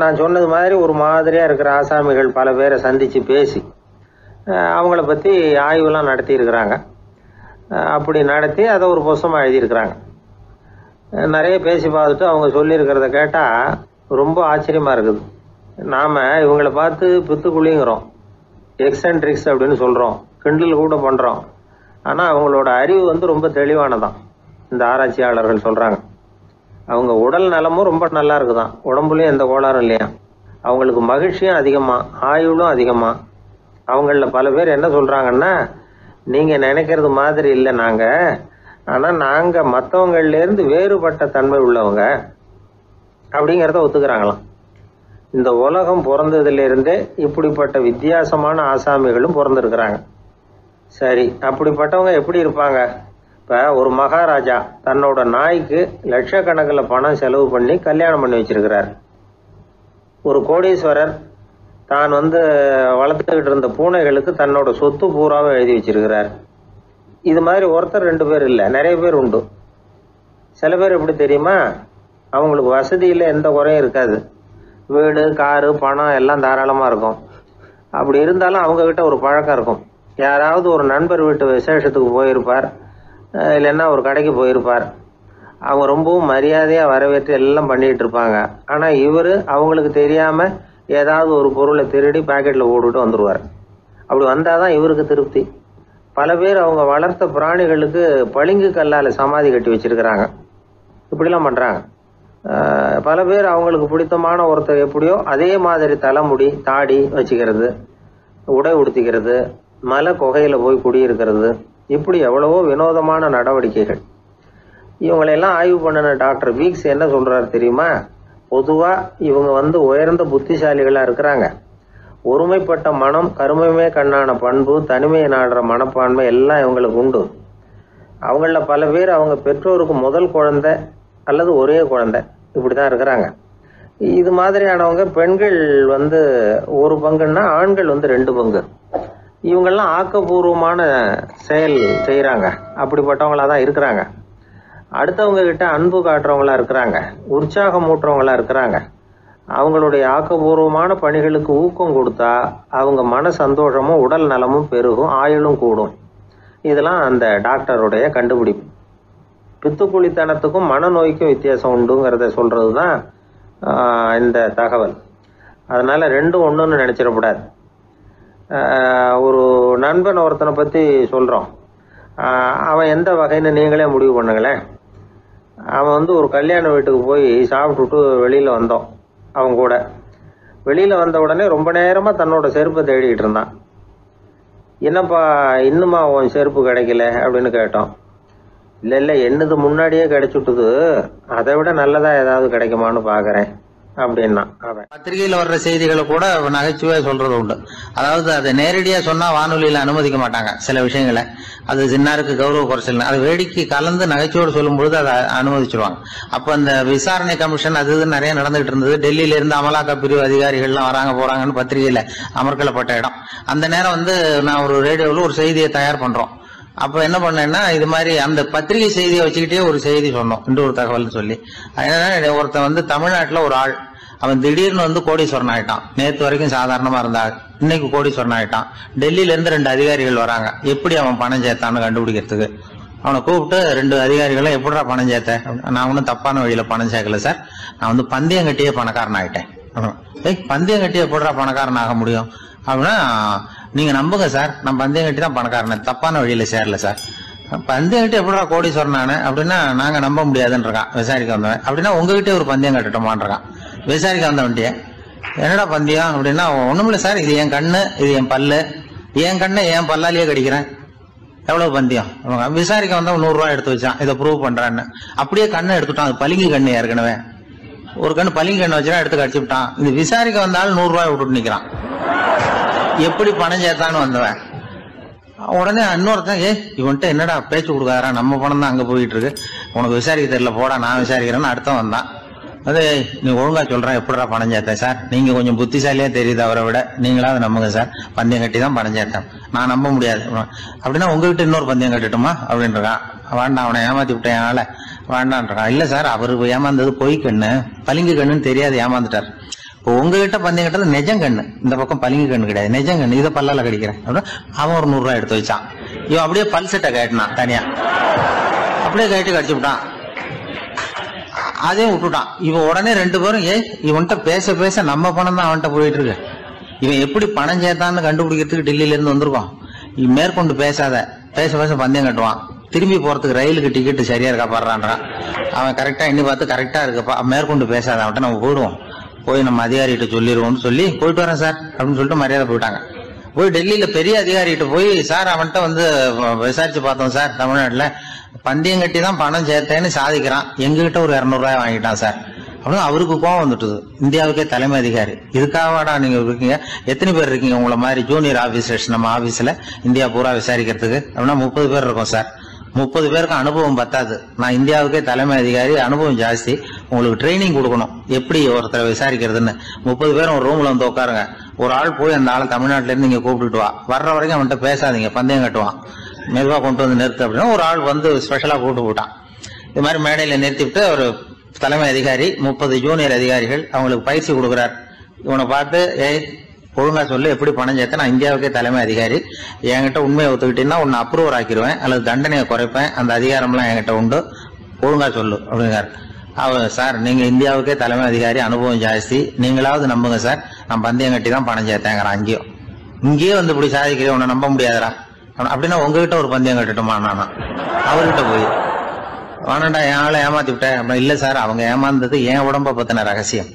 நான் சொன்னது மாதிரி ஒரு மாதிரியா இருக்கிற ஆசாமிகள் பல பேரை சந்திச்சு பேசி அவங்கள பத்தி ஆய்வுலாம் நடத்தி இருக்கிறாங்க. அப்படி நடத்தி அதை ஒரு புஸ்தகமா எழுதியிருக்கிறாங்க. நிறைய பேசி பார்த்துட்டு அவங்க சொல்லியிருக்கிறத கேட்டா ரொம்ப ஆச்சரியமா இருக்குது. நாம இவங்களை பார்த்து பித்துக்குழிங்கிறோம், எக்ஸென்ட்ரிக்ஸ் அப்படின்னு சொல்றோம், கிண்டல் கூட பண்றோம். ஆனா அவங்களோட அறிவு ரொம்ப தெளிவானதான். இந்த ஆராய்ச்சியாளர்கள் சொல்றாங்க. அவங்க உடல் நலமும் ரொம்ப நல்லா இருக்குதான், உடம்புலயும் எந்த கோளாறும் இல்லையா. அவங்களுக்கு மகிழ்ச்சியும் அதிகமா, ஆயுளும் அதிகமா. அவங்கள பல பேர் என்ன சொல்றாங்கன்னா, நீங்க நினைக்கிறது மாதிரி இல்லை நாங்க, ஆனா நாங்க மற்றவங்கள்ல இருந்து வேறுபட்ட தன்மை உள்ளவங்க அப்படிங்கிறத ஒத்துக்கிறாங்களாம். இந்த உலகம் பிறந்ததுல இருந்தே இப்படிப்பட்ட வித்தியாசமான ஆசாமிகளும் பிறந்திருக்கிறாங்க. சரி, அப்படிப்பட்டவங்க எப்படி இருப்பாங்க? இப்ப ஒரு மகாராஜா தன்னோட நாய்க்கு லட்சக்கணக்கில் பணம் செலவு பண்ணி கல்யாணம் பண்ணி வச்சிருக்கிறார். ஒரு கோடீஸ்வரர் தான் வளர்த்துக்கிட்டு இருந்த பூனைகளுக்கு தன்னோட சொத்து பூராவை எழுதி வச்சிருக்கிறார். இது மாதிரி ஒருத்தர் 2 பேர் இல்லை, நிறைய பேர் உண்டு. சில பேர் எப்படி தெரியுமா, அவங்களுக்கு வசதியில் எந்த குறையும் இருக்காது. வீடு, காரு, பணம் எல்லாம் தாராளமா இருக்கும். அப்படி இருந்தாலும் அவங்க கிட்ட ஒரு பழக்கம் இருக்கும். யாராவது ஒரு நண்பர் வீட்டு விசேஷத்துக்கு போயிருப்பார், இல்லைன்னா ஒரு கடைக்கு போயிருப்பார். அவங்க ரொம்பவும் மரியாதையா வரவேற்று எல்லாம் பண்ணிட்டு இருப்பாங்க. ஆனா இவரு அவங்களுக்கு தெரியாம ஏதாவது ஒரு பொருளை திருடி பாக்கெட்ல போட்டுட்டு வந்துருவார். அப்படி வந்தாதான் இவருக்கு திருப்தி. பல பேர் அவங்க வளர்த்த பிராணிகளுக்கு பளிங்கு கல்லால சமாதி கட்டி வச்சிருக்கிறாங்க. இப்படிலாம் பண்றாங்க. பல பேர் அவங்களுக்கு பிடித்தமான ஒருத்தர் எப்படியோ அதே மாதிரி தலைமுடி, தாடி வச்சுக்கிறது, உடை உடுத்திக்கிறது, மலை குகையில போய் குடியிருக்கிறது, இப்படி எவ்வளவோ வினோதமான நடவடிக்கைகள். இவங்களையெல்லாம் ஆய்வு பண்ணின டாக்டர் வீக்ஸ் என்ன சொல்றாரு தெரியுமா? பொதுவா இவங்க உயர்ந்த புத்திசாலிகளா இருக்கிறாங்க. ஒருமைப்பட்ட மனம், கருமையுமே கண்ணான பண்பு, தனிமையை நாடுற மனப்பான்மை எல்லாம் இவங்களுக்கு உண்டு. அவங்கள பல பேர் அவங்க பெற்றோருக்கு முதல் குழந்தை அல்லது ஒரே குழந்தை இப்படிதான் இருக்கிறாங்க. இது மாதிரியானவங்க பெண்கள் 1 பங்குன்னா ஆண்கள் 2 பங்கு. இவங்கெல்லாம் ஆக்கப்பூர்வமான செயல் செய்யறாங்க. அப்படிப்பட்டவங்களா தான் இருக்கிறாங்க. அடுத்தவங்க கிட்ட அன்பு காட்டுறவங்களா இருக்கிறாங்க, உற்சாகம் ஊட்டுறவங்களா இருக்கிறாங்க. அவங்களுடைய ஆக்கப்பூர்வமான பணிகளுக்கு ஊக்கம் கொடுத்தா அவங்க மன சந்தோஷமும் உடல் நலமும் பெருகும், ஆயுளும் கூடும். இதெல்லாம் அந்த டாக்டருடைய கண்டுபிடிப்பு. பித்துக்குழித்தனத்துக்கும் மனநோய்க்கும் வித்தியாசம் உண்டுங்கிறத சொல்றதுதான் இந்த தகவல். அதனால 2ம் ஒண்ணுன்னு நினைச்சிடக்கூடாது. ஒரு நண்பன் ஒருத்தனை பத்தி சொல்றோம். அவன் எந்த வகைன்னு நீங்களே முடிவு பண்ணுங்களேன். அவன் ஒரு கல்யாண வீட்டுக்கு போய் சாப்பிட்டுட்டு வெளியில வந்தோம். அவங்க கூட வெளியில வந்த உடனே ரொம்ப நேரமா தன்னோட செருப்பை தேடிக்கிட்டு இருந்தான். என்னப்பா இன்னுமா உன் செருப்பு கிடைக்கல அப்படின்னு கேட்டோம். இல்ல என்னது முன்னாடியே கிடைச்சுட்டுது, அதை விட நல்லதா ஏதாவது கிடைக்குமான்னு பாக்குறேன் அப்படின்னா. அவன் பத்திரிகையில வர்ற செய்திகளை கூட நகைச்சுவையா சொல்றது உண்டு. அதாவது அதை நேரடியா சொன்னா வானொலியில அனுமதிக்க மாட்டாங்க சில விஷயங்களை. அது சின்னாருக்கு கௌரவ குறைச்சல். அதை வேடிக்கை கலந்து நகைச்சுவோடு சொல்லும் பொழுது அதை அனுமதிச்சிருவாங்க. அப்ப அந்த விசாரணை கமிஷன் அது நிறைய நடந்துகிட்டு இருந்தது. டெல்லியில இருந்து அமலாக்க பிரிவு அதிகாரிகள்லாம் வராங்க போறாங்கன்னு பத்திரிகையில அமர்க்கலப்பட்ட இடம். அந்த நேரம் நான் ஒரு ரேடியோவில் ஒரு செய்தியை தயார் பண்றோம். அப்ப என்ன பண்ணேன்னா, இது மாதிரி அந்த பத்திரிகை செய்தியை வச்சுக்கிட்டே ஒரு செய்தி சொன்னோம், இன்னொரு தகவல் சொல்லி. அதனால ஒருத்தன் தமிழ்நாட்டுல ஒரு ஆள், அவன் திடீர்னு கோடீஸ்வரன் ஆயிட்டான். நேற்று வரைக்கும் சாதாரணமா இருந்தா இன்னைக்கு கோடீஸ்வரன் ஆயிட்டான். டெல்லியில இருந்து 2 அதிகாரிகள் வராங்க. எப்படி அவன் பணம் சேர்த்தான்னு கண்டுபிடிக்கிறதுக்கு அவனை கூப்பிட்டு 2 அதிகாரிகளும் எப்படிடா பணம் சேர்த்த? நான் ஒன்னும் தப்பான வழியில பணம் சேர்க்கல சார், நான் பந்தயம் கட்டியே பணக்காரன் ஆயிட்டேன். பந்தயம் கட்டி எப்படிடா பணக்காரன் ஆக முடியும் அப்படின்னா, நீங்க நம்புங்க சார், நான் பந்தயம் கட்டி தான் பணக்காரன், தப்பான வழியில சேரல சார். பந்தயம் கட்டி எப்படா கோடீஸ்வரன் அப்படின்னா நாங்க நம்ப முடியாதுன்னு இருக்கான் விசாரிக்க வந்தவன். அப்படின்னா உங்ககிட்ட ஒரு பந்தயம் கட்டட்டோமான் இருக்கான் விசாரிக்க வந்தவன்ட்டிய. என்னடா பந்தயம் அப்படின்னா, ஒண்ணுமில்ல சார், இது என் கண்ணு, இது என் பல்லு, என் கண்ணை என் பல்லாலேயே கடிக்கிறேன், எவ்வளவு பந்தயம் விசாரிக்க வந்தா 100 ரூபாய் எடுத்து வச்சான், இதை ப்ரூவ் பண்றான்னு. அப்படியே கண்ணை எடுத்துட்டான். அது பளிங்கு கண்ணு, ஏற்கனவே ஒரு கண்ணு பளிங்கு கண்ணு வச்சுனா எடுத்து கடிச்சு விட்டான். இது விசாரிக்க வந்தாலும் 100 ரூபாய் விட்டுட்டு நிக்கிறான். எப்படி பணம் சேர்த்தான்னு வந்தவன் உடனே இன்னொருத்தன், இவன்ட்ட என்னடா பேச்சு கொடுக்காரா, நம்ம பணம் தான் அங்க போயிட்டு இருக்கு, உனக்கு விசாரிக்க தெரியல, போடா நான் விசாரிக்கிறேன்னு அடுத்தவன் வந்தான். அது நீ ஒழுங்கா சொல்றேன், எப்படிடா பணம் சேர்த்தேன் சார், நீங்க கொஞ்சம் புத்திசாலியா தெரியுது அவரை விட, நீங்களாவது நம்புங்க சார், பந்தயம் கட்டி தான் பணம் சேர்த்தேன், நான் நம்ப முடியாது. அப்படின்னா உங்ககிட்ட இன்னொரு பந்தயம் கட்டட்டுமா அப்படின்றான். வேண்டாம், அவனை ஏமாத்தி விட்டேன் என்னால வேண்டான்றான். இல்ல சார், அவரு ஏமாந்தது பொய் கண்ணு, பளிங்கு கண்ணுன்னு தெரியாது, ஏமாந்துட்டார். இப்போ உங்ககிட்ட பந்தயம் கட்டது நெஜம் கண்ணு, இந்த பக்கம் பளிங்கு கண்ணு கிடையாது, நெஜம் கண்ணு, இதை பல்லால கடிக்கிறேன். அவன் ஒரு 100 ரூபாய் எடுத்து வச்சான். இவன் அப்படியே பல்செட்டை கேட்டினான் தனியா, அப்படியே கேட்டு கடிச்சு விட்டான். அதையும் விட்டுட்டான். இவன் உடனே 2 பேரும் இவன்கிட்ட பேச பேச நம்ம பணம் தான் அவன்கிட்ட போயிட்டு இருக்கு, இவன் எப்படி பணம் சேர்த்தான்னு கண்டுபிடிக்கிறதுக்கு டெல்லியில இருந்து வந்திருக்கோம், மேற்கொண்டு பேசாத, பேச பேச பந்தயம் கட்டுவான். திரும்பி போறதுக்கு ரயிலுக்கு டிக்கெட்டு சரியா இருக்கா பாடுறான்றான். அவன் கரெக்டா எண்ணி பார்த்து கரெக்டா இருக்குப்பா, மேற்கொண்டு பேசாத, அவன்கிட்ட நம்ம போயிடுவோம், போய் நம்ம அதிகாரிகிட்ட சொல்லிடுவோம்னு சொல்லி போயிட்டு வரேன் சார் அப்படின்னு சொல்லிட்டு மரியாதை போயிட்டாங்க. போய் டெல்லியில பெரிய அதிகாரிகிட்ட போய், சார் அவன்கிட்ட வந்து விசாரிச்சு பார்த்தோம் சார், தமிழ்நாட்டுல பந்தயம் கட்டி தான் பணம் சேர்த்தேன்னு சாதிக்கிறான், எங்ககிட்ட ஒரு 200 ரூபாய் வாங்கிட்டான் சார் அப்படின்னு. அவருக்கு கோவம் வந்துட்டுது. இந்தியாவுக்கே தலைமை அதிகாரி, இதுக்காகவாடா நீங்க இருக்கீங்க, எத்தனை பேர் இருக்கீங்க உங்களை மாதிரி ஜூனியர் ஆபீசர்ஸ் நம்ம ஆபீஸ்ல இந்தியா பூரா விசாரிக்கிறதுக்கு அப்படின்னா? 30 பேர் இருக்கோம் சார். 30 பேருக்கு அனுபவம் பத்தாது, நான் இந்தியாவுக்கே தலைமை அதிகாரி, அனுபவம் ஜாஸ்தி, உங்களுக்கு ட்ரைனிங் கொடுக்கணும் எப்படி ஒருத்தரை விசாரிக்கிறதுன்னு. 30 பேரும் ஒரு ரூம்ல வந்து உட்காருங்க, ஒரு ஆள் போய் அந்த ஆளை தமிழ்நாட்டில இருந்து நீங்க கூப்பிட்டுட்டு வா, வர்ற வரைக்கும் அவன்கிட்ட பேசாதீங்க, பந்தயம் கட்டுவான், மெதுவா கொண்டு வந்து நிறுத்து அப்படின்னா ஒரு ஆள் வந்து ஸ்பெஷலா கூப்பிட்டு போட்டான். இது மாதிரி மேடையில நிறுத்திவிட்டு ஒரு தலைமை அதிகாரி 30 ஜூனியர் அதிகாரிகள் அவங்களுக்கு பயிற்சி கொடுக்குறார். இவனை பார்த்து, ஒழுங்கா சொல்லு, எப்படி பணம் சேர்த்த, நான் இந்தியாவுக்கே தலைமை அதிகாரி, என்கிட்ட உண்மையை ஒத்துக்கிட்டீங்கன்னா உன்னை அப்ரூவர் ஆக்கிடுவேன் அல்லது தண்டனையை குறைப்பேன், அந்த அதிகாரம்லாம் என்கிட்ட உண்டு, ஒழுங்கா சொல்லு அப்படிங்கிறார். அவர், சார் நீங்க இந்தியாவுக்கே தலைமை அதிகாரி, அனுபவம் ஜாஸ்தி, நீங்களாவது நம்புங்க சார், நான் பந்தயம் கட்டி தான் பணம் சேர்த்தேங்கிறான். இங்கேயே வந்து இப்படி சாதிக்கிறேன், உன்னை நம்ப முடியாதரா அப்படின்னா உங்ககிட்ட ஒரு பந்தயம் கட்டட்டுமா நானா அவர்கிட்ட போய், வேணாண்டா என் ஆளை ஏமாத்தி விட்டேன் அப்படின்னா. இல்ல சார், அவங்க ஏமாந்தது என் உடம்ப பத்தின ரகசியம்,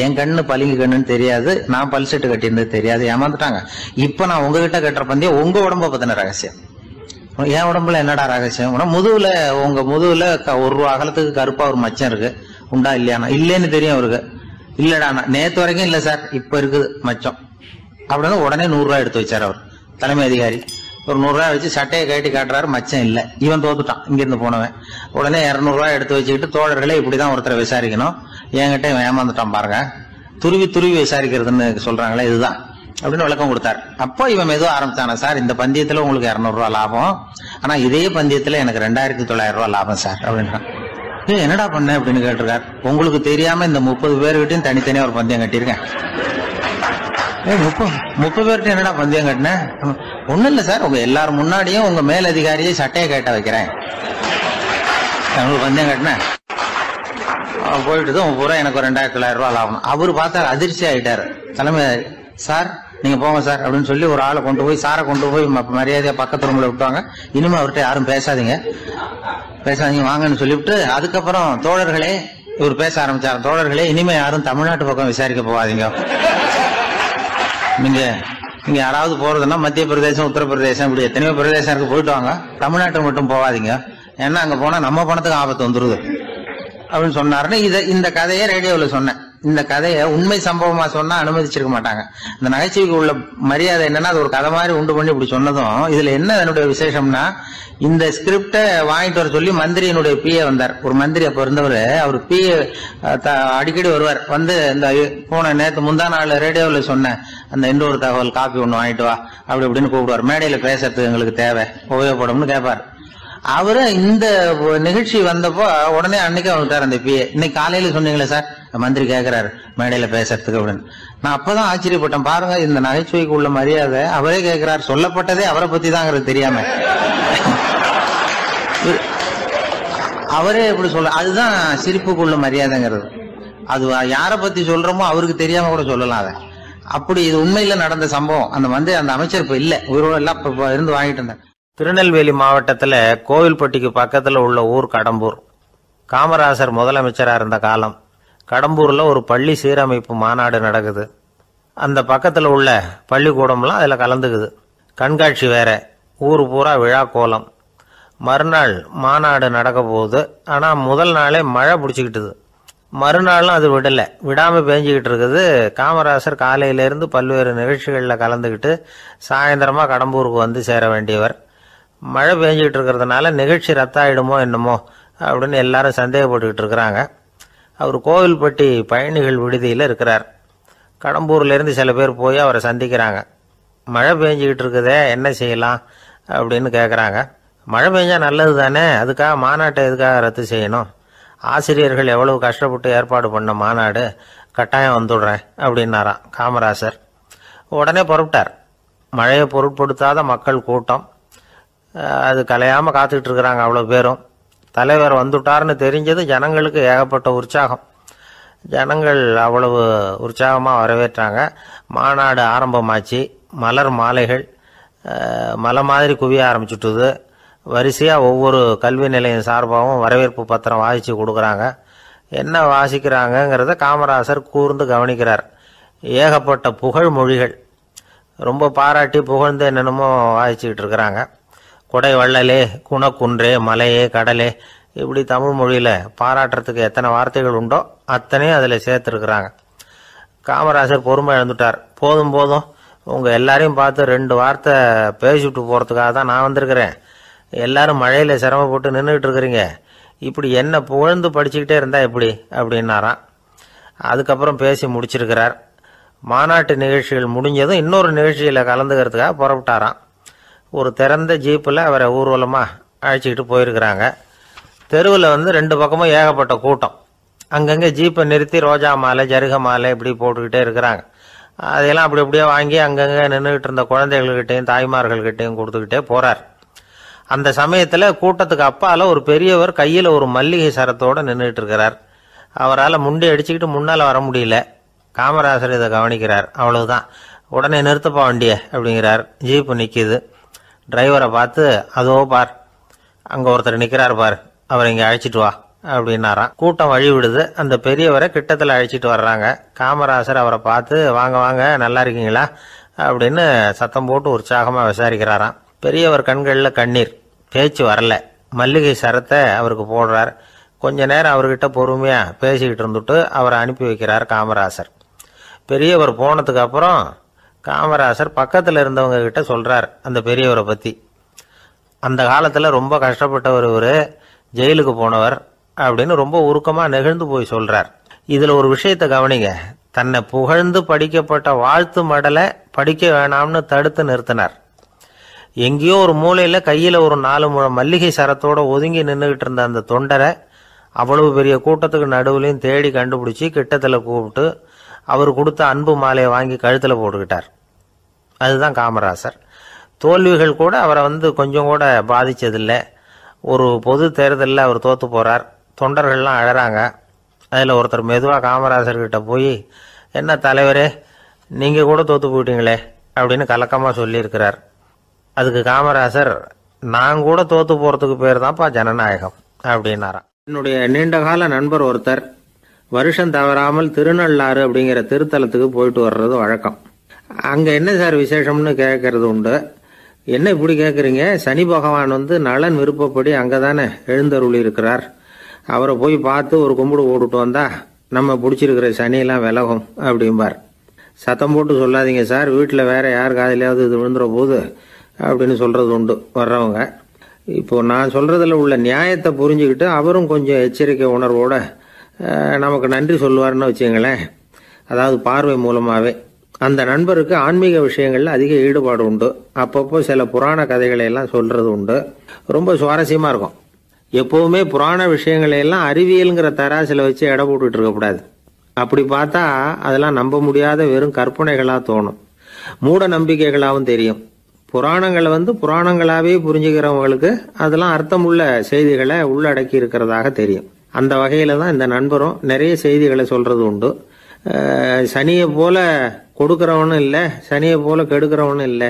என் கண்ணு பளிங்கு கண்ணுன்னு தெரியாது, நான் பல்செட்டு கட்டியிருந்தது தெரியாது, ஏமாந்துட்டாங்க. இப்ப நான் உங்ககிட்ட கட்டுற பந்தயம் உங்க உடம்ப பத்தின ரகசியம். என் உடம்புல என்னடா ரகசியம்? முதுகுல, உங்க முதுகுல 1 ரூபா அகலத்துக்கு கருப்பா ஒரு மச்சம் இருக்கு, உண்டா இல்லையானா? இல்லேன்னு தெரியும் அவருக்கு. இல்லடா, நேத்து வரைக்கும் இல்ல சார், இப்ப இருக்குது மச்சம் அப்படின்னு. உடனே 100 ரூபாய் எடுத்து வச்சார் அவர் தலைமை அதிகாரி. ஒரு 100 ரூபாய் வச்சு சட்டையை கட்டி காட்டுறாரு, மச்சம் இல்ல. இவன் தோத்துட்டான், இங்கிருந்து போனவன். உடனே 200 ரூபாய் எடுத்து வச்சுக்கிட்டு, தோழர்களே இப்படிதான் ஒருத்தரை விசாரிக்கணும், என்கிட்ட இவன் ஏமாந்துட்டான் பாருங்க, துருவி துருவி விசாரிக்கிறதுன்னு சொல்றாங்களே இதுதான் அப்படின்னு விளக்கம் கொடுத்தார். அப்போ இவன் மெதுவாக ஆரம்பிச்சானா, சார் இந்த பந்தயத்துல உங்களுக்கு 200 ரூபாய் லாபம், ஆனா இதே பந்தயத்துல எனக்கு 2900 ரூபாய் லாபம் சார் அப்படின்றான். என்னடா பண்ண அப்படின்னு கேட்டிருக்காரு. உங்களுக்கு தெரியாம இந்த 30 பேர்கிட்டையும் தனித்தனியா ஒரு பந்தயம் கட்டியிருக்கேன். 30 பேர்கிட்ட என்னடா பந்தயம் கட்டினேன்? ஒண்ணும் இல்ல சார், உங்க எல்லாரும் முன்னாடியும் உங்க மேல் அதிகாரியை சட்டையை கேட்ட வைக்கிறேன், உங்களுக்கு பந்தயம் கட்டினேன். போயிட்டு பூரா எனக்கு 2900 ரூபாய் லாபம். அவரு பார்த்தா அதிர்ச்சி ஆயிட்டாரு. தலைமை, சார் நீங்க போங்க சார் அப்படின்னு சொல்லி ஒரு ஆளை கொண்டு போய், சாரை கொண்டு போய் மரியாதையா பக்கத்து ரூம்ல விட்டுவாங்க, இனிமே அவர்கிட்ட யாரும் பேசாதீங்க வாங்கன்னு சொல்லிவிட்டு, அதுக்கப்புறம் தோழர்களே, இவர் பேச ஆரம்பிச்சாரு, தோழர்களே இனிமே யாரும் தமிழ்நாட்டு பக்கம் விசாரிக்க போகாதீங்க, நீங்க யாராவது போறதுன்னா மத்திய பிரதேசம், உத்தரப்பிரதேசம், இப்படி எத்தனையோ பிரதேசம் இருக்கு, போயிட்டு வாங்க, தமிழ்நாட்டுக்கு மட்டும் போகாதீங்க, ஏன்னா அங்க போனா நம்ம பணத்துக்கு ஆபத்து வந்துருது அப்படின்னு சொன்னாருன்னு. இந்த கதையை ரேடியோல சொன்னேன். இந்த கதையை உண்மை சம்பவமா சொன்னா அனுமதிச்சிருக்க மாட்டாங்க. இந்த நகைச்சுவைக்கு உள்ள மரியாதை என்னன்னா, அது ஒரு கதை மாதிரி உண்டு பண்ணி இப்படி சொன்னதும், இதுல என்ன என்னுடைய விசேஷம்னா, இந்த ஸ்கிரிப்டை வாங்கிட்டு வர சொல்லி மந்திரியினுடைய பிஏ வந்தார். ஒரு மந்திரி அப்ப இருந்தவர், அவர் பிஏ அடிக்கடி வருவார். வந்து இந்த போன நேற்று முந்தா நாள் ரேடியோவில் சொன்ன அந்த இன்னொரு தகவல் காப்பி ஒண்ணு வாங்கிட்டு வா அப்படி இப்படின்னு கூப்பிடுவார். மேடையில பேசுறதுக்கு எங்களுக்கு தேவை, உபயோகப்படும்னு கேட்பார். அவரு இந்த நிகழ்ச்சி வந்தப்போ உடனே அன்னைக்கு வந்துட்டார் அந்த பிஏ. இன்னைக்கு காலையில சொன்னீங்களே சார், மந்திரி கேட்கிறாரு மேடையில பேசுறதுக்கு அப்படின்னு. நான் அப்பதான் ஆச்சரியப்பட்டேன். பாருங்க, இந்த நகைச்சுவைக்கு உள்ள மரியாதை. அவரே கேட்கிறார், சொல்லப்பட்டதே அவரை பத்தி தாங்கிறது தெரியாம அவரே எப்படி சொல்ல, அதுதான் சிரிப்புக்கு உள்ள மரியாதைங்கிறது. அது யாரை பத்தி சொல்றோமோ அவருக்கு தெரியாம கூட சொல்லலாம் அதை. அப்படி இது உண்மையில நடந்த சம்பவம். அந்த அமைச்சர் இப்ப இல்ல, உயிரோட எல்லாம் இப்ப இருந்து வாங்கிட்டு இருந்தார். திருநெல்வேலி மாவட்டத்தில் கோவில்பட்டிக்கு பக்கத்தில் உள்ள ஊர் கடம்பூர். காமராசர் முதலமைச்சராக இருந்த காலம். கடம்பூரில் ஒரு பள்ளி சீரமைப்பு மாநாடு நடக்குது. அந்த பக்கத்தில் உள்ள பள்ளிக்கூடம்லாம் அதில் கலந்துக்குது. கண்காட்சி வேற. ஊர் பூரா விழா கோலம். மறுநாள் மாநாடு நடக்க போகுது. ஆனால் முதல் நாளே மழை பிடிச்சிக்கிட்டுது. மறுநாளும் அது விடாமல் பேஞ்சிக்கிட்டு இருக்குது. காமராசர் காலையிலேருந்து பல்வேறு நிகழ்ச்சிகளில் கலந்துக்கிட்டு சாயந்தரமாக கடம்பூருக்கு வந்து சேர வேண்டியவர். மழை பேஞ்சிக்கிட்டு இருக்கிறதுனால நிகழ்ச்சி ரத்தாயிடுமோ என்னமோ அப்படின்னு எல்லாரும் சந்தேகப்பட்டுக்கிட்டு இருக்கிறாங்க. அவர் கோவில்பட்டி பயணிகள் விடுதியில் இருக்கிறார். கடம்பூர்லேருந்து சில பேர் போய் அவரை சந்திக்கிறாங்க. மழை பெஞ்சிக்கிட்டு இருக்குதே, என்ன செய்யலாம் அப்படின்னு கேட்குறாங்க. மழை பெஞ்சா நல்லது தானே, அதுக்காக மாநாட்டை எதுக்காக ரத்து செய்யணும்? ஆசிரியர்கள் எவ்வளவு கஷ்டப்பட்டு ஏற்பாடு பண்ண மாநாடு, கட்டாயம் வந்துடுறேன் அப்படின்னாராம் காமராசர். உடனே புறப்பட்டார். மழையை பொருட்படுத்தாத மக்கள் கூட்டம், அது கலையாமல் காத்துக்கிட்டு இருக்கிறாங்க அவ்வளோ பேரும். தலைவர் வந்துட்டார்னு தெரிஞ்சது ஜனங்களுக்கு ஏகப்பட்ட உற்சாகம். ஜனங்கள் அவ்வளவு உற்சாகமாக வரவேற்றாங்க. மாநாடு ஆரம்பமாச்சு. மலர் மாலைகள் மலை மாதிரி குவிய ஆரம்பிச்சுட்டுது. வரிசையாக ஒவ்வொரு கல்வி நிலையம் சார்பாகவும் வரவேற்பு பத்திரம் வாசித்து கொடுக்குறாங்க. என்ன வாசிக்கிறாங்கங்கிறத காமராசர் கூர்ந்து கவனிக்கிறார். ஏகப்பட்ட புகழ் மொழிகள், ரொம்ப பாராட்டி புகழ்ந்து என்னென்னமோ வாசிச்சுக்கிட்டு இருக்கிறாங்க. கொடை வள்ளலே, குணக்குன்றே, மலையே, கடலே, இப்படி தமிழ் மொழியில் பாராட்டுறதுக்கு எத்தனை வார்த்தைகள் உண்டோ அத்தனையும் அதில் சேர்த்துருக்குறாங்க. காமராசர் பொறுமை இழந்துட்டார். போதும் போதும், உங்கள் எல்லாரையும் பார்த்து 2 வார்த்தை பேசிவிட்டு போகிறதுக்காக தான் நான் வந்திருக்கிறேன். எல்லாரும் மழையில் சிரமப்பட்டு நின்றுக்கிட்டு இருக்கிறீங்க, இப்படி என்ன புகழ்ந்து படிச்சுக்கிட்டே இருந்தால் எப்படி அப்படின்னாராம். அதுக்கப்புறம் பேசி முடிச்சிருக்கிறார். மாநாட்டு நிகழ்ச்சிகள் முடிஞ்சதும் இன்னொரு நிகழ்ச்சியில் கலந்துக்கிறதுக்காக புறப்பட்டாராம். ஒரு திறந்த ஜீப்பில் அவரை ஊர்வலமாக அழைச்சிக்கிட்டு போயிருக்கிறாங்க. தெருவில் 2 பக்கமும் ஏகப்பட்ட கூட்டம். அங்கங்கே ஜீப்பை நிறுத்தி ரோஜா மாலை, ஜருக மாலை இப்படி போட்டுக்கிட்டே இருக்கிறாங்க. அதையெல்லாம் அப்படி அப்படியே வாங்கி அங்கங்கே நின்றுக்கிட்டு இருந்த குழந்தைகள்கிட்டையும் தாய்மார்கள்கிட்டையும் கொடுத்துக்கிட்டே போகிறார். அந்த சமயத்தில் கூட்டத்துக்கு அப்பால் ஒரு பெரியவர் கையில் ஒரு மல்லிகை சரத்தோடு நின்றுட்டு இருக்கிறார். அவரால் முண்டி அடிச்சுக்கிட்டு முன்னால் வர முடியல. காமராசர் இதை கவனிக்கிறார். அவ்வளவுதான், உடனே நிறுத்தப்பா வண்டியை அப்படிங்கிறார். ஜீப்பு நிற்கிது. டிரைவரை பார்த்து, அதோ பார், அங்கே ஒருத்தர் நிற்கிறார் பார், அவரை இங்கே அழைச்சிட்டு வா அப்படின்னாராம். கூட்டம் வழி விடுது. அந்த பெரியவரை கிட்டத்தில் அழைச்சிட்டு வர்றாங்க. காமராசர் அவரை பார்த்து, வாங்க வாங்க, நல்லா இருக்கீங்களா அப்படின்னு சத்தம் போட்டு உற்சாகமாக விசாரிக்கிறாராம். பெரியவர் கண்களில் கண்ணீர், பேச்சு வரல. மல்லிகை சரத்தை அவருக்கு போடுறார். கொஞ்ச நேரம் அவர்கிட்ட பொறுமையாக பேசிக்கிட்டு இருந்துட்டு அவரை அனுப்பி வைக்கிறார் காமராசர். பெரியவர் போனதுக்கு அப்புறம் காமராசர் பக்கத்தில் இருந்தவங்க கிட்ட சொல்கிறார் அந்த பெரியவரை பற்றி. அந்த காலத்தில் ரொம்ப கஷ்டப்பட்டவர் இவர், ஜெயிலுக்கு போனவர் அப்படின்னு ரொம்ப உருக்கமாக நெகிழ்ந்து போய் சொல்கிறார். இதில் ஒரு விஷயத்தை கவனிங்க. தன்னை புகழ்ந்து படிக்கப்பட்ட வாழ்த்து மடலை படிக்க வேணாம்னு தடுத்து நிறுத்தினார். எங்கேயோ ஒரு மூலையில் கையில் ஒரு 4 முழம் மல்லிகை சரத்தோடு ஒதுங்கி நின்றுக்கிட்டு இருந்த அந்த தொண்டரை அவ்வளவு பெரிய கூட்டத்துக்கு நடுவுலையும் தேடி கண்டுபிடிச்சி கிட்டத்தில் கூப்பிட்டு அவர் கொடுத்த அன்பு மாலையை வாங்கி கழுத்தில் போட்டுக்கிட்டார். அதுதான் காமராசர். தோல்விகள் கூட அவரை கொஞ்சம் கூட பாதித்ததில்லை. ஒரு பொது தேர்தலில் அவர் தோற்று போகிறார். தொண்டர்கள்லாம் அழறாங்க. அதில் ஒருத்தர் மெதுவாக காமராசர்கிட்ட போய், என்ன தலைவரே, நீங்கள் கூட தோற்று போயிட்டீங்களே அப்படின்னு கலக்கமாக சொல்லியிருக்கிறார். அதுக்கு காமராசர், நான் கூட தோற்று போகிறதுக்கு பேர் தான்ப்பா ஜனநாயகம் அப்படின்னாராம். என்னுடைய நீண்டகால நண்பர் ஒருத்தர் வருஷம் தவறாமல் திருநள்ளாறு அப்படிங்கிற திருத்தலத்துக்கு போயிட்டு வர்றது வழக்கம். அங்கே என்ன சார் விசேஷம்னு கேட்கறது உண்டு. என்ன இப்படி கேட்குறீங்க? சனி பகவான் நலன் விருப்பப்படி அங்கே தானே எழுந்தருளி இருக்கிறார். அவரை போய் பார்த்து ஒரு கும்பிடு போட்டுட்டு வந்தா நம்ம பிடிச்சிருக்கிற சனியெல்லாம் விலகும் அப்படிம்பார். சத்தம் போட்டு சொல்லாதீங்க சார், வீட்டில் வேற யார் காதிலையாவது இது விழுந்துற போது அப்படின்னு சொல்கிறது உண்டு வர்றவங்க. இப்போது நான் சொல்கிறதுல உள்ள நியாயத்தை புரிஞ்சுக்கிட்டு அவரும் கொஞ்சம் எச்சரிக்கை உணர்வோடு நமக்கு நன்றி சொல்லுவார்னு வச்சுங்களேன். அதாவது பார்வை மூலமாகவே. அந்த நண்பருக்கு ஆன்மீக விஷயங்களில் அதிக ஈடுபாடு உண்டு. அப்பப்போ சில புராண கதைகளை எல்லாம் சொல்கிறது உண்டு. ரொம்ப சுவாரஸ்யமாக இருக்கும். எப்போவுமே புராண விஷயங்களையெல்லாம் அறிவியலுங்கிற தராசில் வச்சு எடை போட்டுட்டு இருக்கக்கூடாது. அப்படி பார்த்தா அதெல்லாம் நம்ப முடியாத வெறும் கற்பனைகளாக தோணும், மூட நம்பிக்கைகளாகவும் தெரியும். புராணங்களை புராணங்களாகவே புரிஞ்சுக்கிறவங்களுக்கு அதெல்லாம் அர்த்தமுள்ள செய்திகளை உள்ளடக்கி இருக்கிறதாக தெரியும். அந்த வகையில் தான் இந்த நண்பரும் நிறைய செய்திகளை சொல்கிறது உண்டு. சனியை போல கொடுக்கிறவனும் இல்லை, சனியை போல கெடுக்கிறவனும் இல்லை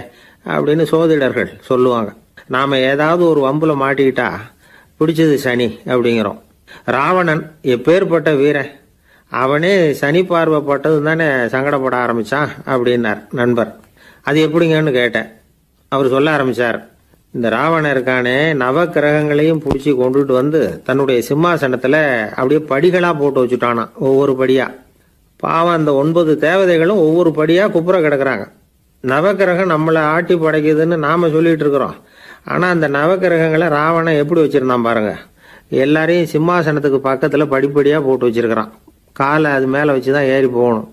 அப்படின்னு சோதிடர்கள் சொல்லுவாங்க. நாம் ஏதாவது ஒரு வம்புல மாட்டிக்கிட்டா பிடிச்சது சனி அப்படிங்கிறோம். ராவணன் எப்பேற்பட்ட வீரன், அவனே சனி பார்வைப்பட்டது தானே சங்கடப்பட ஆரம்பித்தான் அப்படின்னார் நண்பர். அது எப்படிங்கன்னு கேட்டேன். அவர் சொல்ல ஆரம்பித்தார், இந்த ராவணன் இருக்கானே நவக்கிரகங்களையும் பிடிச்சி கொண்டுட்டு வந்து தன்னுடைய சிம்மாசனத்தில் அப்படியே படிகளாக போட்டு வச்சுட்டானான், ஒவ்வொரு படியாக. பாவம் அந்த 9 தேவதைகளும் ஒவ்வொரு படியாக குப்புற கிடக்குறாங்க. நவக்கிரகம் நம்மளை ஆட்டி படைக்குதுன்னு நாம் சொல்லிட்டு இருக்கிறோம். ஆனால் அந்த நவக்கிரகங்களை ராவணன் எப்படி வச்சுருந்தான் பாருங்க. எல்லாரையும் சிம்மாசனத்துக்கு பக்கத்தில் படிப்படியாக போட்டு வச்சிருக்கிறான். காலை அது மேலே வச்சு தான் ஏறி போகணும்.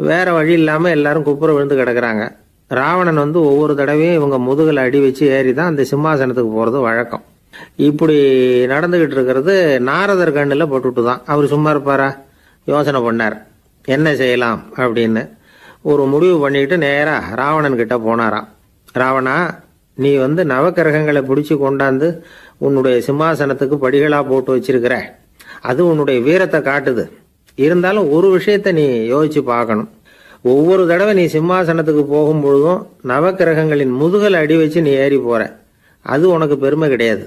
வேற வழி இல்லாமல் எல்லாரும் குப்புற விழுந்து கிடக்குறாங்க. ராவணன் வந்து ஒவ்வொரு தடவையும் இவங்க முதுகில் அடி வச்சு ஏறி தான் அந்த சிம்மாசனத்துக்கு போகிறது வழக்கம். இப்படி நடந்துக்கிட்டு இருக்கிறது நாரதர் கண்ணில் போட்டுட்டு தான். அவர் சும்மா இருப்பாரா? யோசனை பண்ணார் என்ன செய்யலாம் அப்படின்னு. ஒரு முடிவு பண்ணிட்டு நேராக ராவணன் கிட்ட போனாராம். ராவணா, நீ வந்து நவக்கிரகங்களை பிடிச்சி கொண்டாந்து உன்னுடைய சிம்மாசனத்துக்கு படிகளாக போட்டு வச்சிருக்கிற, அது உன்னுடைய வீரத்தை காட்டுது. இருந்தாலும் ஒரு விஷயத்த நீ யோசிச்சு பார்க்கணும். ஒவ்வொரு தடவை நீ சிம்மாசனத்துக்கு போகும்பொழுதும் நவக்கிரகங்களின் முதுகல் அடி வச்சு நீ ஏறி போற, அது உனக்கு பெருமை கிடையாது.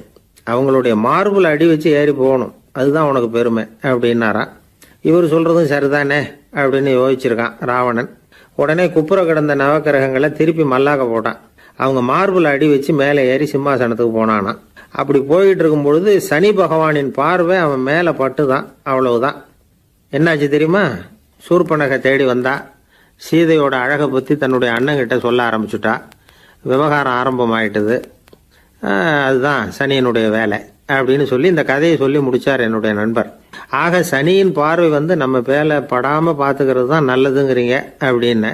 அவங்களுடைய மார்புல அடி வச்சு ஏறி போகணும், அதுதான் உனக்கு பெருமை அப்படின்னாராம். இவர் சொல்றதும் சரிதானே அப்படின்னு யோசிச்சிருக்கான் ராவணன். உடனே குப்புற கிடந்த நவக்கிரகங்களை திருப்பி மல்லாக்க போட்டான். அவங்க மார்புல அடி வச்சு மேலே ஏறி சிம்மாசனத்துக்கு போனானா. அப்படி போயிட்டு இருக்கும் பொழுது சனி பகவானின் பார்வை அவன் மேலே பட்டுதான். அவ்வளவுதான். என்னாச்சு தெரியுமா? சூர்பனகை தேடி வந்தா. சீதையோட அழகை பற்றி தன்னுடைய அண்ணங்கிட்ட சொல்ல ஆரம்பிச்சுட்டா. விவகாரம் ஆரம்பமாயிட்டது. அதுதான் சனியினுடைய வேலை அப்படின்னு சொல்லி இந்த கதையை சொல்லி முடிச்சார் என்னுடைய நண்பர். ஆக சனியின் பார்வை வந்து நம்ம பேல படாமல் பார்த்துக்கிறது தான் நல்லதுங்கிறீங்க அப்படின்னு.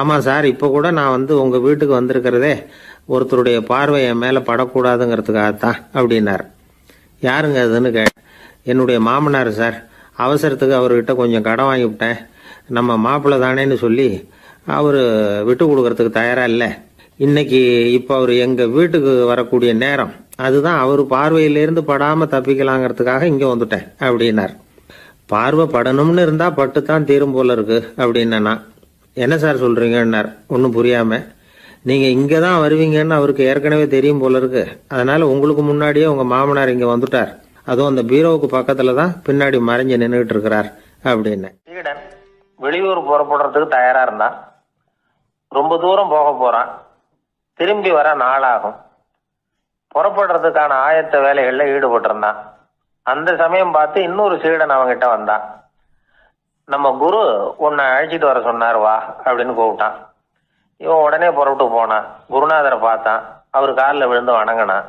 ஆமாம் சார், இப்போ கூட நான் வந்து உங்கள் வீட்டுக்கு வந்திருக்கிறதே ஒருத்தருடைய பார்வை என் மேலே படக்கூடாதுங்கிறதுக்காகத்தான் அப்படின்னார். யாருங்க அதுன்னு என்னுடைய மாமனார் சார். அவசரத்துக்கு அவர்கிட்ட கொஞ்சம் கடன் வாங்கிவிட்டேன். நம்ம மாப்பிள்ளை தானேன்னு சொல்லி அவர் விட்டு கொடுக்கறதுக்கு தயாராக இல்லை. இன்னைக்கு இப்போ அவர் எங்கள் வீட்டுக்கு வரக்கூடிய நேரம், அதுதான் அவர் பார்வையிலேருந்து படாமல் தப்பிக்கலாங்கிறதுக்காக இங்கே வந்துட்டேன் அப்படின்னார். பார்வை படணும்னு இருந்தால் பட்டு தான் தீரும் போல இருக்கு அப்படின்னா. என்ன சார் சொல்கிறீங்கன்னார் ஒன்றும் புரியாமல். நீங்கள் இங்கே தான் வருவீங்கன்னு அவருக்கு ஏற்கனவே தெரியும் போல இருக்கு. அதனால் உங்களுக்கு முன்னாடியே உங்கள் மாமனார் இங்கே வந்துட்டார். அதுவும் அந்த பீரோவுக்கு பக்கத்தில் தான் பின்னாடி மறைஞ்சு நின்றுட்டு இருக்கிறார் அப்படின்னு. சீடன் வெளியூர் புறப்படுறதுக்கு தயாராக இருந்தான். ரொம்ப தூரம் போக போகிறான். திரும்பி வர நாளாகும். புறப்படுறதுக்கான ஆயத்த வேலைகளில் ஈடுபட்டிருந்தான். அந்த சமயம் பார்த்து இன்னொரு சீடன் அவங்கிட்ட வந்தான். நம்ம குரு உன்னை அழைச்சிட்டு வர சொன்னார் வா அப்படின்னு கூப்பிட்டான். இவன் உடனே புறப்பட்டு போனான். குருநாதரை பார்த்தான். அவர் காலில் விழுந்து வணங்கினான்.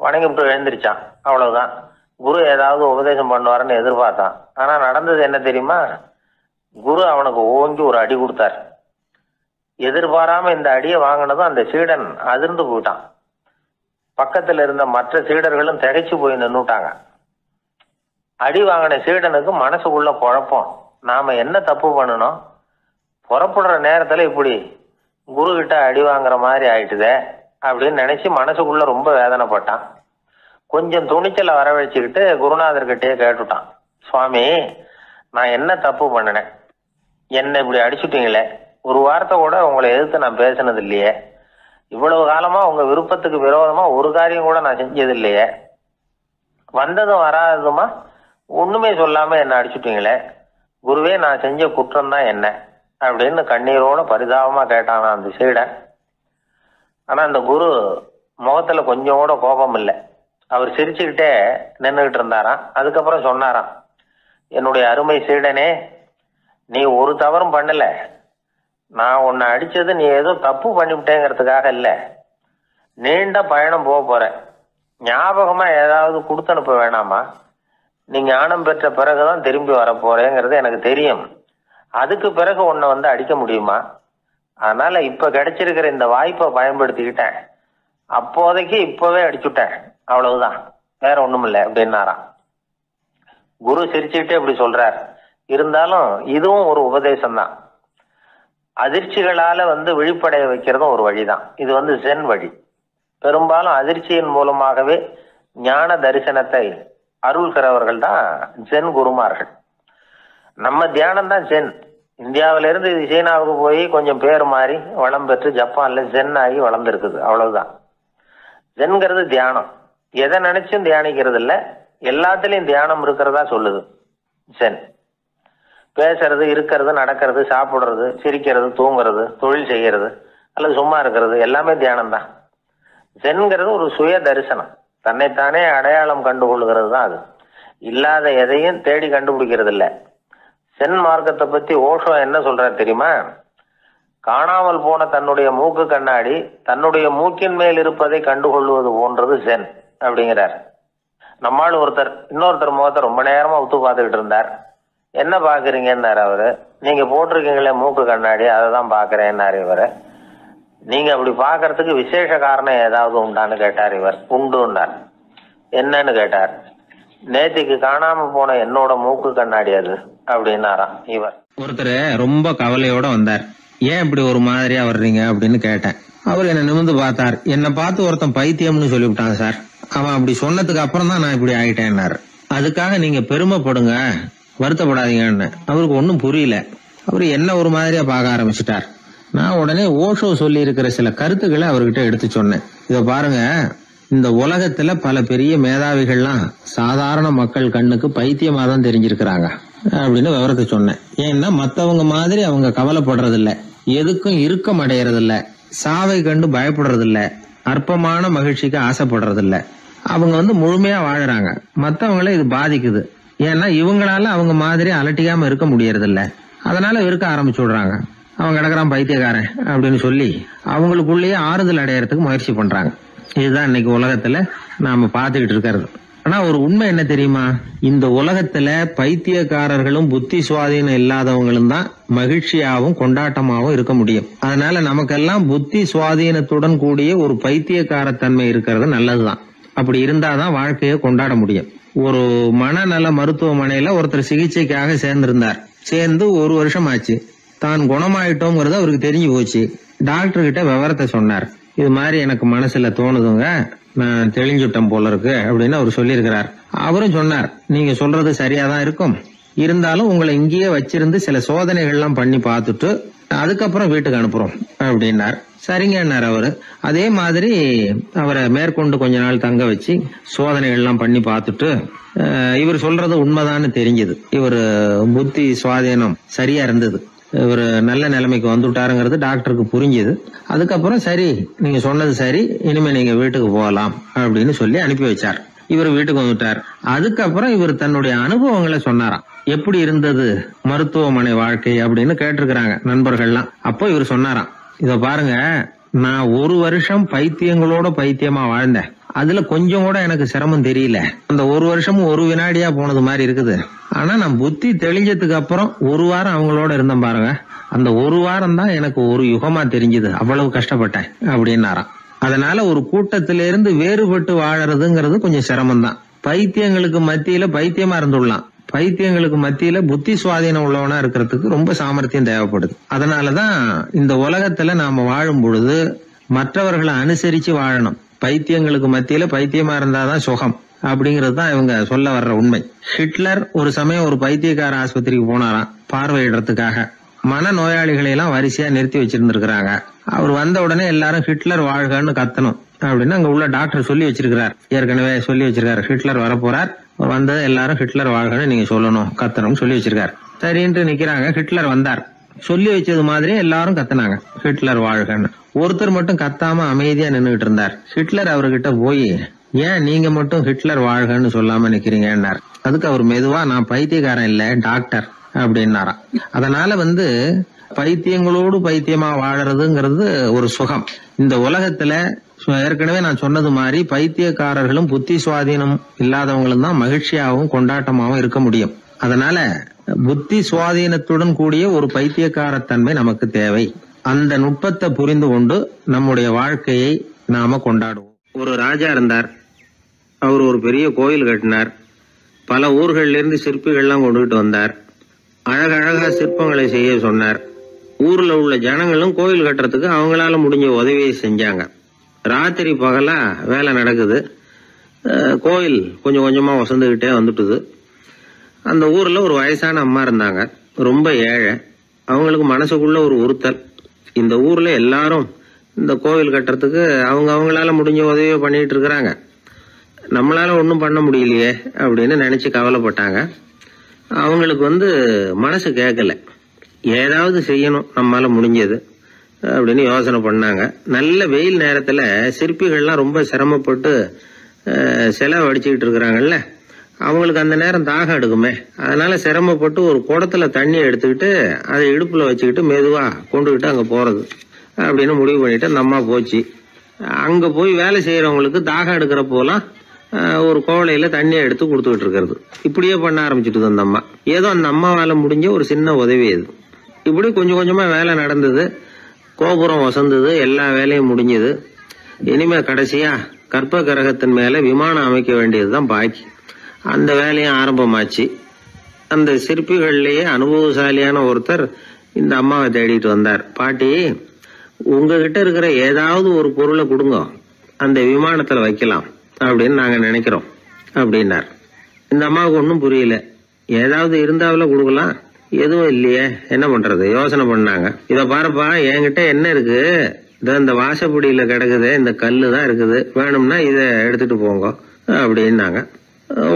வணங்கிவிட்டு எழுந்திரிச்சான். அவ்வளவுதான். குரு ஏதாவது உபதேசம் பண்ணுவாருன்னு எதிர்பார்த்தான். ஆனால் நடந்தது என்ன தெரியுமா? குரு அவனுக்கு ஓங்கி ஒரு அடி கொடுத்தார். எதிர்பாராம இந்த அடியை வாங்கினதும் அந்த சீடன் அதிர்ந்து போயிட்டான். பக்கத்தில் இருந்த மற்ற சீடர்களும் திகைச்சு போய் நின்றுட்டாங்க. அடி வாங்கின சீடனுக்கு மனசுக்குள்ள குழப்பம். நாம என்ன தப்பு பண்ணணும்? புறப்படுற நேரத்துல இப்படி குரு கிட்ட அடி வாங்குற மாதிரி ஆயிட்டுதே அப்படின்னு நினைச்சு மனசுக்குள்ள ரொம்ப வேதனைப்பட்டான். கொஞ்சம் துணிச்சலை வரவழைச்சுக்கிட்டு குருநாதர்கிட்டயே கேட்டுட்டான். சுவாமி, நான் என்ன தப்பு பண்ணினேன்? என்னை இப்படி அடிச்சுட்டீங்களே. ஒரு வார்த்தை கூட உங்களை எதிர்த்து நான் பேசினது இல்லையே. இவ்வளவு காலமா உங்க விருப்பத்துக்கு விரோதமா ஒரு காரியம் கூட நான் செஞ்சது இல்லையே. வந்ததும் வராததுமா ஒண்ணுமே சொல்லாம என்ன அடிச்சுட்டீங்களே. குருவே, நான் செஞ்ச குற்றம் தான் என்ன அப்படின்னு கண்ணீரோட பரிதாபமா கேட்டானா அந்த சீடன். ஆனா அந்த குரு முகத்துல கொஞ்சம் கூட கோபம் இல்லை. அவர் சிரிச்சுக்கிட்டே நின்றுகிட்டு இருந்தாராம். அதுக்கப்புறம் சொன்னாராம், என்னுடைய அருமை சீடனே, நீ ஒரு தவறும் பண்ணல. நான் உன்னை அடிச்சது நீ ஏதோ தப்பு பண்ணிவிட்டேங்கிறதுக்காக இல்லை. நீண்ட பயணம் போக போற. ஞாபகமா ஏதாவது கொடுத்து அனுப்ப வேணாமா? நீ ஞானம் பெற்ற பிறகுதான் திரும்பி வர போறேங்கிறது எனக்கு தெரியும். அதுக்கு பிறகு உன்னை வந்து அடிக்க முடியுமா? அதனால இப்ப கிடைச்சிருக்கிற இந்த வாய்ப்பை பயன்படுத்திக்கிட்டேன். அப்போதைக்கு இப்பவே அடிச்சுட்டேன், அவ்வளவுதான், வேற ஒண்ணும் இல்லை அப்படின்னாராம். குரு சிரிச்சுக்கிட்டே இப்படி சொல்றார். இருந்தாலும் இதுவும் ஒரு உபதேசம் தான். அதிர்ச்சிகளால வந்து விழிப்படைய வைக்கிறதும் ஒரு வழிதான். இது வந்து ஜென் வழி. பெரும்பாலும் அதிர்ச்சியின் மூலமாகவே ஞான தரிசனத்தை அருள்கிறவர்கள் தான் ஜென் குருமார்கள். நம்ம தியானம் தான் ஜென். இந்தியாவிலிருந்து இது சீனாவுக்கு போய் கொஞ்சம் பேர் மாறி வளம் பெற்று ஜப்பான்ல ஜென் ஆகி வளர்ந்துருக்குது, அவ்வளவுதான். ஜென்கிறது தியானம். எதை நினைச்சும் தியானிக்கிறது இல்லை, எல்லாத்துலயும் தியானம் இருக்கிறதா சொல்லுது ஜென். பேசுறது, இருக்கிறது, நடக்கிறது, சாப்பிடுறது, சிரிக்கிறது, தூங்குறது, தொழில் செய்யறது அல்லது சும்மா இருக்கிறது எல்லாமே தியானம் தான். சென்கிறது ஒரு சுய தரிசனம், தன்னைத்தானே அடையாளம் கண்டுகொள்கிறது தான் அது. இல்லாத எதையும் தேடி கண்டுபிடிக்கிறது இல்லை. சென் மார்க்கத்தை பத்தி ஓஷோ என்ன சொல்றாரு தெரியுமா? காணாமல் போன தன்னுடைய மூக்கு கண்ணாடி தன்னுடைய மூக்கின் மேல் இருப்பதை கண்டுகொள்வது போன்றது சென் அப்படிங்கிறார். நம்மால் இன்னொருத்தர் முகத்தை ரொம்ப நேரமா உத்து பார்த்துக்கிட்டு இருந்தார். என்ன பாக்குறீங்கன்னாரு அவரு. நீங்க போட்டிருக்கீங்களே மூக்கு கண்ணாடி, அதை தான் பாக்குறேன்னாரு இவரு. நீங்க அப்படி பாக்குறதுக்கு விசேஷ காரணம் ஏதாவது உண்டான்னு கேட்டார் இவர். உண்டுன்னார். என்னன்னு கேட்டார். நேத்திக்கு காணாம போன என்னோட மூக்கு கண்ணாடி அது அப்படின்னாராம் இவர். ஒருத்தர் ரொம்ப கவலையோட வந்தார். ஏன் இப்படி ஒரு மாதிரியா வர்றீங்க அப்படின்னு கேட்டேன். அவர் என்ன நிமிர்ந்து பார்த்தார். என்னை பார்த்து ஒருத்தன் பைத்தியம்னு சொல்லிவிட்டான் சார். அவன் அப்படி சொன்னதுக்கு அப்புறம் தான் நான் இப்படி ஆயிட்டேன்னாரு. அதுக்காக நீங்க பெருமைப்படுங்க, வருத்தப்படாதீங்கன்னு. அவருக்கு ஒன்னும் புரியல. அவரு என்ன ஒரு மாதிரியா பார்க்க ஆரம்பிச்சுட்டார். நான் உடனே ஓஷோ சொல்லி இருக்கிற சில கருத்துக்களை அவர்கிட்ட எடுத்து சொன்னேன். இத பாருங்க, இந்த உலகத்துல பல பெரிய மேதாவிகள்லாம் சாதாரண மக்கள் கண்ணுக்கு பைத்தியமா தான் தெரிஞ்சிருக்கிறாங்க அப்படின்னு விவரத்தை சொன்னேன். ஏன்னா மத்தவங்க மாதிரி அவங்க கவலைப்படுறது இல்ல, எதுக்கும் இறுக்கம் அடையறது இல்ல, சாவை கண்டு பயப்படுறது இல்ல, அற்பமான மகிழ்ச்சிக்கு ஆசைப்படுறது இல்ல. அவங்க முழுமையா வாழறாங்க. மத்தவங்கள இது பாதிக்குது. ஏன்னா இவங்களால அவங்க மாதிரி அலட்டிக்காம இருக்க முடியறது இல்ல. அதனால இருக்க ஆரம்பிச்சு விடுறாங்க. அவன் கிடக்குறான் பைத்தியக்காரன் அப்படின்னு சொல்லி அவங்களுக்குள்ளேயே ஆறுதல் அடையறதுக்கு முயற்சி பண்றாங்க. இதுதான் இன்னைக்கு உலகத்துல நாம பாத்துக்கிட்டு இருக்கிறது. ஆனா ஒரு உண்மை என்ன தெரியுமா? இந்த உலகத்துல பைத்தியக்காரர்களும் புத்தி சுவாதீனம் இல்லாதவங்களும் தான் மகிழ்ச்சியாவும் கொண்டாட்டமாவும் இருக்க முடியும். அதனால நமக்கெல்லாம் புத்தி சுவாதீனத்துடன் கூடிய ஒரு பைத்தியக்காரத்தன்மை இருக்கிறது நல்லதுதான். அப்படி இருந்தாதான் வாழ்க்கையை கொண்டாட முடியும். ஒரு மனநல மருத்துவமனையில ஒருத்தர் சிகிச்சைக்காக சேர்ந்திருந்தார். சேர்ந்து 1 வருஷம் ஆச்சு. தான் குணமாயிட்டோங்கிறது அவருக்கு தெரிஞ்சு போச்சு. டாக்டர் கிட்ட விவரத்தை சொன்னார். இது மாதிரி எனக்கு மனசுல தோணுதுங்க, நான் தெளிஞ்சுட்டேன் போல இருக்கு அப்படின்னு அவர் சொல்லியிருக்கிறார். அவரும் சொன்னார், நீங்க சொல்றது சரியாதான் இருக்கும், இருந்தாலும் உங்களை இங்கேயே வச்சிருந்து சில சோதனைகள்லாம் பண்ணி பார்த்துட்டு அதுக்கப்புறம் வீட்டுக்கு அனுப்புறோம் அப்படின்னார். சரிங்கன்னார் அவரு. அதே மாதிரி அவரை மேற்கொண்டு கொஞ்ச நாள் தங்க வச்சு சோதனைகள்லாம் பண்ணி பார்த்துட்டு இவர் சொல்றது உண்மைதான்னு தெரிஞ்சது. இவர் புத்தி சுவாதீனம் சரியா இருந்தது, இவர் நல்ல நிலைமைக்கு வந்துட்டாருங்கிறது டாக்டருக்கு புரிஞ்சது. அதுக்கப்புறம் சரி, நீங்க சொன்னது சரி, இனிமே நீங்க வீட்டுக்கு போகலாம் அப்படின்னு சொல்லி அனுப்பி வச்சார். இவர் வீட்டுக்கு வந்துட்டார். அதுக்கப்புறம் இவர் தன்னுடைய அனுபவங்களை சொன்னாராம். எப்படி இருந்தது மருத்துவமனை வாழ்க்கை அப்படின்னு கேட்டிருக்கிறாங்க நண்பர்கள்லாம். அப்போ இவர் சொன்னாராம், இத பாருங்க, நான் 1 வருஷம் பைத்தியங்களோட பைத்தியமா வாழ்ந்தேன். அதுல கொஞ்சம் கூட எனக்கு சிரமம் தெரியல. அந்த 1 வருஷமும் 1 வினாடியா போனது மாதிரி இருக்குது. ஆனா நான் புத்தி தெளிஞ்சதுக்கு அப்புறம் 1 வாரம் அவங்களோட இருந்தேன் பாருங்க, அந்த 1 வாரம் தான் எனக்கு ஒரு யுகமா தெரிஞ்சது. அவ்வளவு கஷ்டப்பட்டேன் அப்படின்னாராம். அதனால ஒரு கூட்டத்திலிருந்து வேறுபட்டு வாழறதுங்கிறது கொஞ்சம் சிரமம் தான். பைத்தியங்களுக்கு மத்தியில பைத்தியமா இருந்துடலாம், பைத்தியங்களுக்கு மத்தியில புத்தி சுவாதீனம் உள்ளவனா இருக்கிறதுக்கு ரொம்ப சாமர்த்தியம் தேவைப்படுது. அதனாலதான் இந்த உலகத்துல நாம வாழும் பொழுது மற்றவர்களை அனுசரிச்சு வாழணும். பைத்தியங்களுக்கு மத்தியில பைத்தியமா இருந்தாதான் சுகம் அப்படிங்கிறது தான் இவங்க சொல்ல வர்ற உண்மை. ஹிட்லர் ஒரு சமயம் ஒரு பைத்தியக்கார ஆஸ்பத்திரிக்கு போனாராம் பார்வையிடறதுக்காக. மன நோயாளிகளை எல்லாம் வரிசையா நிறுத்தி வச்சிருந்திருக்கிறாங்க. அவர் வந்த உடனே எல்லாரும் ஹிட்லர் வாழ்கன்னு கத்தணும் அப்படின்னு அங்க உள்ள டாக்டர் சொல்லி வச்சிருக்கிறார். ஏற்கனவே சொல்லி வச்சிருக்காரு, ஹிட்லர் வரப்போறார், வந்தது எல்லாரும் ஹிட்லர் வாழ்கன்னு நீங்க சொல்லணும், கத்தணும் சொல்லி வச்சிருக்காரு. சரின்ட்டு நிக்கிறாங்க. ஹிட்லர் வந்தார். சொல்லி வச்சது மாதிரி எல்லாரும் கத்துனாங்க, ஹிட்லர் வாழ்கன்னு. ஒருத்தர் மட்டும் கத்தாம அமைதியா நின்றுகிட்டு இருந்தார். ஹிட்லர் அவர்கிட்ட போய், ஏன் நீங்க மட்டும் ஹிட்லர் வாழ்கன்னு சொல்லாம நிக்கிறீங்கன்னார். அதுக்கு அவர் மெதுவா, நான் பைத்தியக்காரன் இல்ல, டாக்டர் அப்படின்னாராம். அதனால பைத்தியங்களோடு பைத்தியமா வாழறதுங்கிறது ஒரு சுகம். இந்த உலகத்துல ஏற்கனவே நான் சொன்னது மாதிரி பைத்தியக்காரர்களும் புத்தி சுவாதீனம் இல்லாதவங்களும் தான் மகிழ்ச்சியாகவும் கொண்டாட்டமாகவும் இருக்க முடியும். அதனால புத்தி சுவாதீனத்துடன் கூடிய ஒரு பைத்தியக்காரத்தன்மை நமக்கு தேவை. அந்த நுட்பத்தை புரிந்து கொண்டு நம்முடைய வாழ்க்கையை நாம கொண்டாடுவோம். ஒரு ராஜா இருந்தார். அவர் ஒரு பெரிய கோயில் கட்டினார். பல ஊர்கள்ல இருந்து சிற்பிகள்லாம் கொண்டுகிட்டு வந்தார். அழகழகா சிற்பங்களை செய்ய சொன்னார். ஊர்ல உள்ள ஜனங்களும் கோயில் கட்டுறதுக்கு அவங்களால முடிஞ்ச உதவியை செஞ்சாங்க. ராத்திரி பகலா வேலை நடக்குது. கோயில் கொஞ்சம் கொஞ்சமா வசந்துகிட்டே வந்துட்டுது. அந்த ஊர்ல ஒரு வயசான அம்மா இருந்தாங்க, ரொம்ப ஏழை. அவங்களுக்கு மனசுக்குள்ள ஒரு உறுத்தல், இந்த ஊர்ல எல்லாரும் இந்த கோவில் கட்டுறதுக்கு அவங்களால முடிஞ்ச உதவியை பண்ணிட்டு இருக்கிறாங்க, நம்மளால ஒன்றும் பண்ண முடியலையே அப்படின்னு நினைச்சு கவலைப்பட்டாங்க. அவங்களுக்கு மனசு கேட்கல, ஏதாவது செய்யணும் நம்மளால முடிஞ்சது. அப்படின்னு யோசனை பண்ணாங்க. நல்ல வெயில் நேரத்துல சிற்பிகள்லாம் ரொம்ப சிரமப்பட்டு சிலை வடிச்சுக்கிட்டு இருக்கிறாங்கல்ல, அவங்களுக்கு அந்த நேரம் தாகம் எடுக்குமே, அதனால சிரமப்பட்டு ஒரு குடத்துல தண்ணி எடுத்துக்கிட்டு அதை இடுப்புல வச்சுக்கிட்டு மெதுவா கொண்டுகிட்டு அங்க போறது அப்படின்னு முடிவு பண்ணிட்டு அந்த அம்மா போச்சு. அங்க போய் வேலை செய்யறவங்களுக்கு தாகம் எடுக்கிற போலாம் ஒரு கோவலையில தண்ணியை எடுத்து கொடுத்துக்கிட்டு இருக்கிறது. இப்படியே பண்ண ஆரம்பிச்சுட்டு அந்த அம்மா. ஏதோ அந்த அம்மாவால முடிஞ்ச ஒரு சின்ன உதவி அது. இப்படி கொஞ்சம் கொஞ்சமா வேலை நடந்தது. கோபுரம் வசந்தது, எல்லா வேலையும் முடிஞ்சது. இனிமே கடைசியா கற்ப கிரகத்தின் மேல விமானம் அமைக்க வேண்டியதுதான் பாக்கி. அந்த வேலையும் ஆரம்பமாச்சு. அந்த சிற்பிகள்லயே அனுபவசாலியான ஒருத்தர் இந்த அம்மாவை தேடிட்டு வந்தார். பாட்டி, உங்ககிட்ட இருக்கிற ஏதாவது ஒரு பொருளை கொடுங்க, அந்த விமானத்துல வைக்கலாம் அப்படின்னு நாங்க நினைக்கிறோம் அப்படின்னார். இந்த அம்மாவுக்கு ஒன்னும் புரியல. ஏதாவது இருந்தாவில கொடுக்கலாம், எதுவும் இல்லையே, என்ன பண்றது யோசனை பண்ணாங்க. இத பாருப்பா, என்கிட்ட என்ன இருக்கு, இந்த வாசப்படியில கிடக்குது, இந்த கல்லு தான் இருக்குது, வேணும்னா இத எடுத்துட்டு போங்க அப்படின்னாங்க.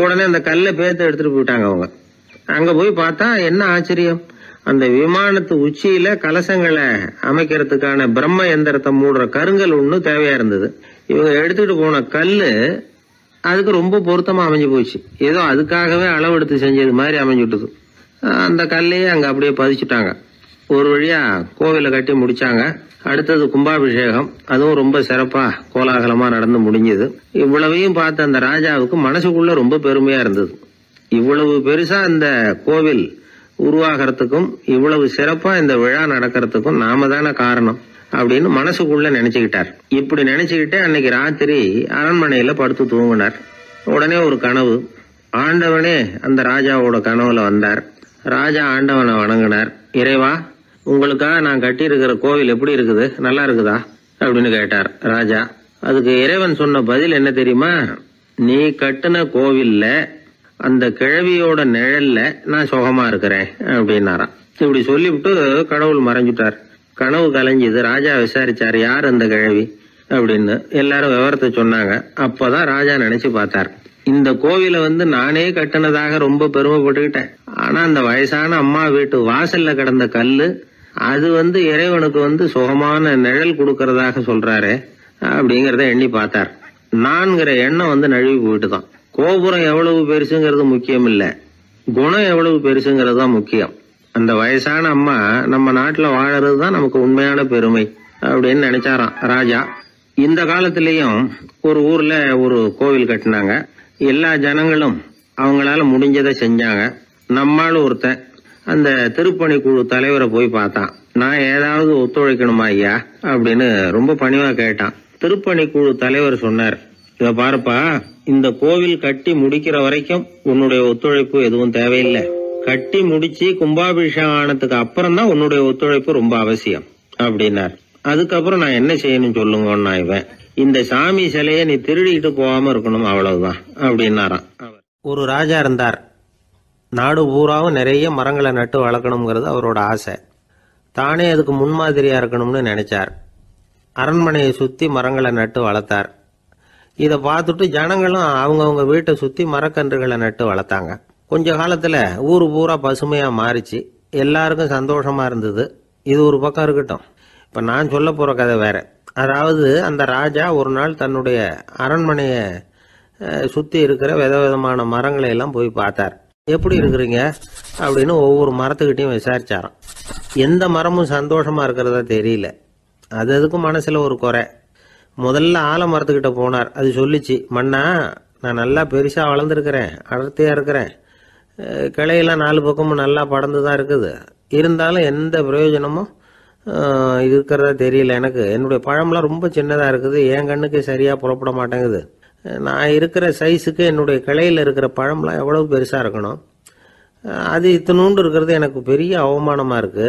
உடனே அந்த கல்லை பேத்து எடுத்துட்டு போயிட்டாங்க அவங்க. அங்க போய் பார்த்தா என்ன ஆச்சரியம், அந்த விமானத்து உச்சியில கலசங்களை அமைக்கிறதுக்கான பிரம்ம எந்திரத்தை மூடுற கருங்கல் ஒண்ணு தேவையா இருந்தது. இவங்க எடுத்துட்டு போன கல்லு அதுக்கு ரொம்ப பொருத்தமா அமைஞ்சு போச்சு. ஏதோ அதுக்காகவே அளவெடுத்து செஞ்சது மாதிரி அமைஞ்சுட்டுது. அந்த கல்லையே அங்க அப்படியே பதிச்சுட்டாங்க. ஒரு வழியா கோவிலை கட்டி முடிச்சாங்க. அடுத்தது கும்பாபிஷேகம். அதுவும் ரொம்ப சிறப்பா கோலாகலமா நடந்து முடிஞ்சது. இவ்வளவையும் பார்த்த அந்த ராஜாவுக்கு மனசுக்குள்ள ரொம்ப பெருமையா இருந்தது. இவ்வளவு பெருசா இந்த கோவில் உருவாகிறதுக்கும் இவ்வளவு சிறப்பா இந்த விழா நடக்கிறதுக்கும் நாம தானே காரணம் அப்படின்னு மனசுக்குள்ள நினைச்சுக்கிட்டார். இப்படி நினைச்சுக்கிட்டே அன்னைக்கு ராத்திரி அரண்மனையில படுத்து தூங்கினார். உடனே ஒரு கனவு. ஆண்டவனே அந்த ராஜாவோட கனவுல வந்தார். ராஜா ஆண்டவனை வணங்கினார். இறைவா, உங்களுக்காக நான் கட்டி இருக்கிற கோவில் எப்படி இருக்குது, நல்லா இருக்குதா அப்படின்னு கேட்டார் ராஜா. அதுக்கு இறைவன் சொன்ன பதில் என்ன தெரியுமா, நீ கட்டின கோவில்ல அந்த கிழவியோட நிழல்ல நான் சுகமா இருக்கிறேன் அப்படின்னாராம். இப்படி சொல்லிவிட்டு கடவுள் மறைஞ்சுட்டார். கனவு கலைஞ்சது. ராஜா விசாரிச்சார், யார் அந்த கிழவி அப்படின்னு. எல்லாரும் விவரத்தை சொன்னாங்க. அப்பதான் ராஜா நினைச்சு பார்த்தார், இந்த கோவிலை நானே கட்டினதாக ரொம்ப பெருமைப்பட்டுக்கிட்டேன். ஆனா அந்த வயசான அம்மா வீட்டு வாசல்ல கிடந்த கல்லு அது இறைவனுக்கு சுகமான நிழல் கொடுக்கறதாக சொல்றாரு அப்படிங்கறத எண்ணி பார்த்தார். நான்கிற எண்ணம் நழுவி போயிட்டுதான். கோபுரம் எவ்வளவு பெருசுங்கிறது முக்கியம் இல்ல, குணம் எவ்வளவு பெருசுங்கிறது தான் முக்கியம். அந்த வயசான அம்மா நம்ம நாட்டுல வாழறதுதான் நமக்கு உண்மையான பெருமை அப்படின்னு நினைச்சாராம் ராஜா. இந்த காலத்திலயும் ஒரு ஊர்ல ஒரு கோவில் கட்டினாங்க. எல்லா ஜனங்களும் அவங்களால முடிஞ்சதை செஞ்சாங்க. நம்மால ஒருத்தன் அந்த திருப்பணி குழு தலைவரை போய் பார்த்தான். நான் ஏதாவது ஒத்துழைக்கணுமா ஐயா அப்படின்னு ரொம்ப பணிவா கேட்டான். திருப்பணி குழு தலைவர் சொன்னார், இத பாருப்பா, இந்த கோவில் கட்டி முடிக்கிற வரைக்கும் உன்னுடைய ஒத்துழைப்பு எதுவும் தேவையில்லை. கட்டி முடிச்சு கும்பாபிஷேகம் ஆனதுக்கு அப்புறம் தான் உன்னுடைய ஒத்துழைப்பு ரொம்ப அவசியம் அப்படின்னார். அதுக்கப்புறம் நான் என்ன செய்யணும் சொல்லுங்கன்னா, இவன் இந்த சாமி சிலையை நீ திருடிட்டு போகாம இருக்கணும், அவ்வளவுதான் அப்படின்னாராம். ஒரு ராஜா இருந்தார். நாடு பூராவும் நிறைய மரங்களை நட்டு வளர்க்கணுங்கிறது அவரோட ஆசை. தானே அதுக்கு முன்மாதிரியா இருக்கணும்னு நினைச்சார். அரண்மனையை சுத்தி மரங்களை நட்டு வளர்த்தார். இதை பார்த்துட்டு ஜனங்களும் அவங்கவுங்க வீட்டை சுத்தி மரக்கன்றுகளை நட்டு வளர்த்தாங்க. கொஞ்ச காலத்துல ஊரு பூரா பசுமையா மாறிச்சு. எல்லாருக்கும் சந்தோஷமா இருந்தது. இது ஒரு பக்கம் இருக்கட்டும். இப்ப நான் சொல்ல போற கதை வேற. அதாவது அந்த ராஜா ஒரு நாள் தன்னுடைய அரண்மனைய சுத்தி இருக்கிற விதவிதமான மரங்களை எல்லாம் போய் பார்த்தார். எப்படி இருக்கிறீங்க அப்படின்னு ஒவ்வொரு மரத்துக்கிட்டையும் விசாரிச்சாராம். எந்த மரமும் சந்தோஷமா இருக்கிறதா தெரியல. அது அதுக்கும் மனசுல ஒரு குறை. முதல்ல ஆலமரத்துக்கிட்ட போனார். அது சொல்லிச்சு, மண்ணா, நான் நல்லா பெருசா வளர்ந்துருக்கிறேன், அடர்த்தியா இருக்கிறேன், கிளையெல்லாம் 4 பக்கமும் நல்லா படர்ந்துதான் இருக்குது, இருந்தாலும் எந்த பிரயோஜனமும் இருக்கிறதா தெரியல எனக்கு. என்னுடைய பழம்லாம் ரொம்ப சின்னதா இருக்குது, என் கண்ணுக்கு சரியா புறப்பட மாட்டேங்குது. நான் இருக்கிற சைஸுக்கு என்னுடைய கிளையில இருக்கிற பழம்லாம் எவ்வளவு பெருசா இருக்கணும், அது இத்தனூண்டு இருக்கிறது எனக்கு பெரிய அவமானமா இருக்கு.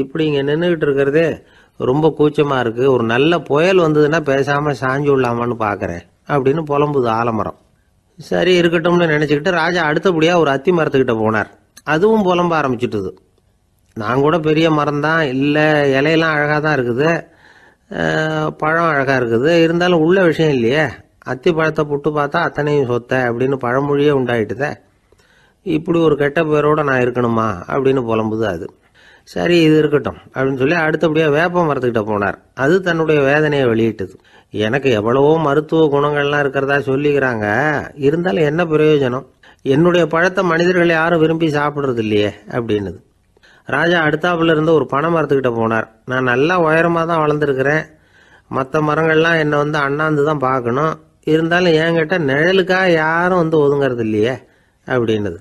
இப்படி இங்க நின்றுகிட்டு இருக்கிறதே ரொம்ப கூச்சமா இருக்கு. ஒரு நல்ல புயல் வந்ததுன்னா பேசாம சாஞ்சு விடலாமான்னு பாக்குறேன் அப்படின்னு புலம்புது ஆலமரம். சரி இருக்கட்டும்னு நினைச்சுக்கிட்டு ராஜா அடுத்தபடியா ஒரு அத்தி மரத்துக்கிட்ட போனார். அதுவும் புலம்ப ஆரம்பிச்சுட்டுது. நான் கூட பெரிய மரம் தான், இல்ல இலையெல்லாம் அழகா தான் இருக்குது, பழம் அழகா இருக்குது, இருந்தாலும் உள்ள விஷயம் இல்லையே. அத்தி பழத்தை புட்டு பார்த்தா அத்தனையும் சொத்த அப்படின்னு பழமொழியே உண்டாயிட்டுதே. இப்படி ஒரு கெட்ட பேரோட நான் இருக்கணுமா அப்படின்னு புலம்புது அது. சரி இது இருக்கட்டும் அப்படின்னு சொல்லி அடுத்தபடியாக வேப்ப மரத்துக்கிட்ட போனார். அது தன்னுடைய வேதனையை வெளியிட்டது. எனக்கு எவ்வளவோ மருத்துவ குணங்கள்லாம் இருக்கிறதா சொல்லிக்கிறாங்க, இருந்தாலும் என்ன பிரயோஜனம், என்னுடைய பழத்தை மனிதர்கள் யாரும் விரும்பி சாப்பிட்றது இல்லையே அப்படின்னுது. ராஜா அடுத்தாப்புல இருந்த ஒரு பனை மரத்துக்கிட்ட போனார். நான் நல்லா உயரமாக தான் வளர்ந்துருக்கிறேன், மற்ற மரங்கள்லாம் என்னை அண்ணாந்து தான் பார்க்கணும், இருந்தாலும் என்கிட்ட நிழலுக்காக யாரும் ஒதுங்கிறது இல்லையே அப்படின்னுது.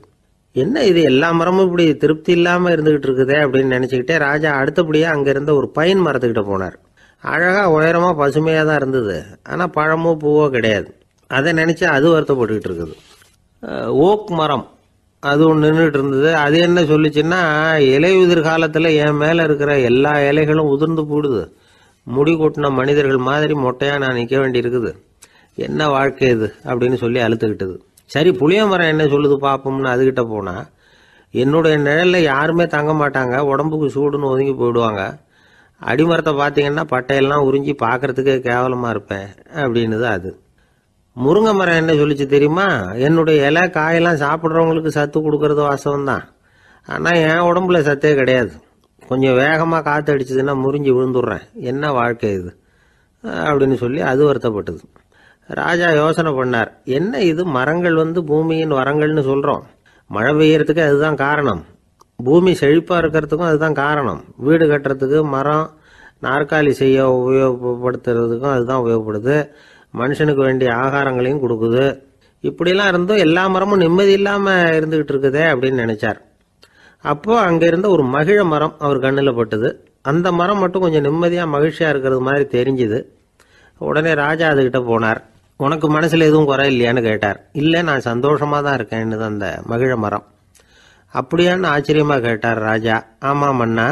என்ன இது எல்லா மரமும் இப்படி திருப்தி இல்லாமல் இருந்துகிட்டு இருக்குதே அப்படின்னு நினச்சிக்கிட்டே ராஜா அடுத்தபடியாக அங்கே இருந்த ஒரு பைன் மரத்துக்கிட்ட போனார். அழகாக உயரமாக பசுமையாக தான் இருந்தது, ஆனால் பழமோ பூவோ கிடையாது. அதை நினச்சி அது வருத்தப்பட்டுக்கிட்டு இருக்குது. ஓக் மரம் அது ஒன்று நின்றுட்டு இருந்தது. அது என்ன சொல்லிச்சுன்னா, இலையுதிர் காலத்தில் என் மேலே இருக்கிற எல்லா இலைகளும் உதிர்ந்து போடுது, முடி கொட்டின மனிதர்கள் மாதிரி மொட்டையாக நான் நிற்க வேண்டி இருக்குது, என்ன வாழ்க்கை இது அப்படின்னு சொல்லி அழுத்துக்கிட்டது. சரி புளிய மரம் என்ன சொல்லுது பார்ப்போம்னு அதுகிட்ட போனால், என்னுடைய நிழலில் யாருமே தங்க மாட்டாங்க, உடம்புக்கு சூடுன்னு ஒதுங்கி போயிடுவாங்க, அடிமரத்தை பார்த்தீங்கன்னா பட்டையெல்லாம் உறிஞ்சி பார்க்கறதுக்கே கேவலமாக இருப்பேன் அப்படின்னுது அது. முருங்கை மரம் என்ன சொல்லிச்சு தெரியுமா, என்னுடைய இலை காயெல்லாம் சாப்பிட்றவங்களுக்கு சத்து கொடுக்கறது வாசவம்தான், ஆனால் என் உடம்புல சத்தே கிடையாது, கொஞ்சம் வேகமாக காற்று அடிச்சதுன்னா முறிஞ்சி விழுந்துடுறேன், என்ன வாழ்க்கை இது அப்படின்னு சொல்லி அது வருத்தப்பட்டது. ராஜா யோசனை பண்ணார், என்ன இது மரங்கள் பூமியின் வரங்கள்னு சொல்கிறோம், மழை பெய்யறதுக்கு அதுதான் காரணம், பூமி செழிப்பாக இருக்கிறதுக்கும் அதுதான் காரணம், வீடு கட்டுறதுக்கு மரம், நாற்காலி செய்ய உபயோகப்படுத்துறதுக்கும் அதுதான் உபயோகப்படுது, மனுஷனுக்கு வேண்டிய ஆகாரங்களையும் கொடுக்குது, இப்படிலாம் இருந்தும் எல்லா மரமும் நிம்மதி இல்லாமல் இருந்துகிட்டு இருக்குதே அப்படின்னு நினைச்சார். அப்போ அங்கே இருந்த ஒரு மகிழ மரம் அவர் கண்ணில் பட்டுது. அந்த மரம் மட்டும் கொஞ்சம் நிம்மதியாக மகிழ்ச்சியாக இருக்கிறது மாதிரி தெரிஞ்சுது. உடனே ராஜா அதுகிட்ட போனார். உனக்கு மனசில் எதுவும் குறை இல்லையான்னு கேட்டார். இல்லை, நான் சந்தோஷமாக தான் இருக்கேன்னு அந்த மகிழ மரம். அப்படியான்னு ஆச்சரியமாக கேட்டார் ராஜா. ஆமாம் மன்னா,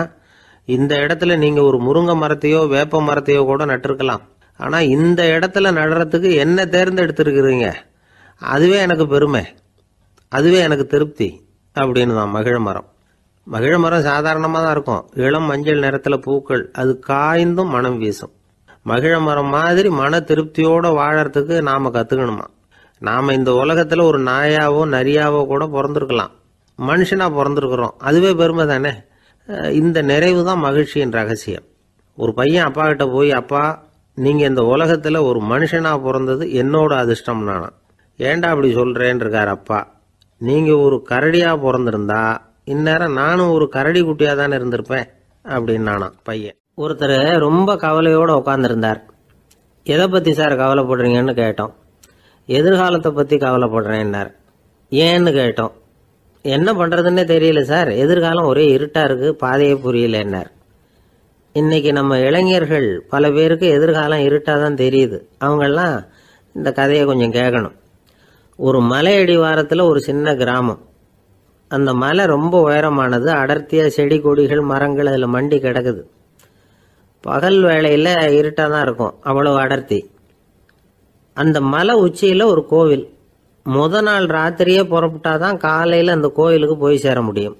இந்த இடத்துல நீங்கள் ஒரு முருங்கை மரத்தையோ வேப்ப மரத்தையோ கூட நட்டிருக்கலாம், ஆனால் இந்த இடத்துல நடுறதுக்கு என்ன தேர்ந்தெடுத்திருக்கிறீங்க, அதுவே எனக்கு பெருமை, அதுவே எனக்கு திருப்தி அப்படின்னு தான் மகிழ மரம். மகிழ மரம் சாதாரணமாக தான் இருக்கும், இளம் மஞ்சள் நிறத்தில் பூக்கள், அது காய்ந்தும் மனம் வீசும். மகிழ மரம் மாதிரி மன திருப்தியோடு வாழறதுக்கு நாம் கற்றுக்கணுமா. நாம் இந்த உலகத்தில் ஒரு நாயாவோ நரியாவோ கூட பிறந்திருக்கலாம், மனுஷனாக பிறந்திருக்கிறோம், அதுவே பெருமை தானே. இந்த நிறைவு தான் மகிழ்ச்சியின் ரகசியம். ஒரு பையன் அப்பா கிட்ட போய், அப்பா நீங்கள் இந்த உலகத்தில் ஒரு மனுஷனாக பிறந்தது என்னோட அதிர்ஷ்டம் நானா. ஏண்டா அப்படி சொல்கிறேன்னு இருக்கார் அப்பா. நீங்கள் ஒரு கரடியாக பிறந்திருந்தா இந்நேரம் நானும் ஒரு கரடி குட்டியாக தானே இருந்திருப்பேன் அப்படின்னு நானா பையன். ஒருத்தர் ரொம்ப கவலையோடு உட்காந்துருந்தார். எதை பற்றி சார் கவலைப்படுறீங்கன்னு கேட்டோம். எதிர்காலத்தை பற்றி கவலைப்படுறேன்னார். ஏன்னு கேட்டோம். என்ன பண்ணுறதுன்னே தெரியல சார், எதிர்காலம் ஒரே இருட்டாக இருக்குது, பாதையே புரியலன்னார். இன்றைக்கி நம்ம இளைஞர்கள் பல பேருக்கு எதிர்காலம் இருட்டாக தான் தெரியுது. அவங்கெல்லாம் இந்த கதையை கொஞ்சம் கேட்கணும். ஒரு மலை அடிவாரத்தில் ஒரு சின்ன கிராமம். அந்த மலை ரொம்ப உயரமானது, அடர்த்தியாக செடி கொடிகள் மரங்கள் அதில் மண்டி கிடக்குது. பகல் வேளையில் இருட்டாக தான் இருக்கும், அவ்வளவு அடர்த்தி. அந்த மலை உச்சியில் ஒரு கோவில். முத நாள் ராத்திரியே புறப்பட்டாதான் காலையில் அந்த கோயிலுக்கு போய் சேர முடியும்.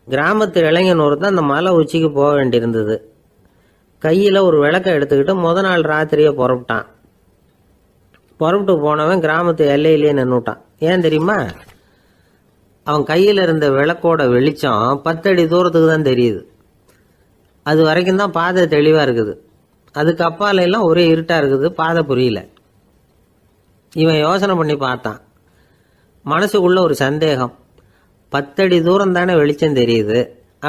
கிராமத்து இளைஞன் ஒருத்தன் அந்த மலை உச்சிக்கு போக வேண்டியிருந்தது. கையில் ஒரு விளக்கை எடுத்துக்கிட்டு முத நாள் ராத்திரியே புறப்பட்டான். புறப்பட்டு போனவன் கிராமத்து எல்லையிலேயே நின்றுட்டான். ஏன் தெரியுமா? அவன் கையில் இருந்த விளக்கோட வெளிச்சம் 10 அடி தூரத்துக்கு தான் தெரியுது. அது வரைக்கும் தான் பாதை தெளிவாக இருக்குது, அதுக்கு அப்பால எல்லாம் ஒரே இருட்டாக இருக்குது, பாதை புரியல. இவன் யோசனை பண்ணி பார்த்தான். மனசுக்குள்ள ஒரு சந்தேகம். 10 அடி தூரம் தானே வெளிச்சம் தெரியுது,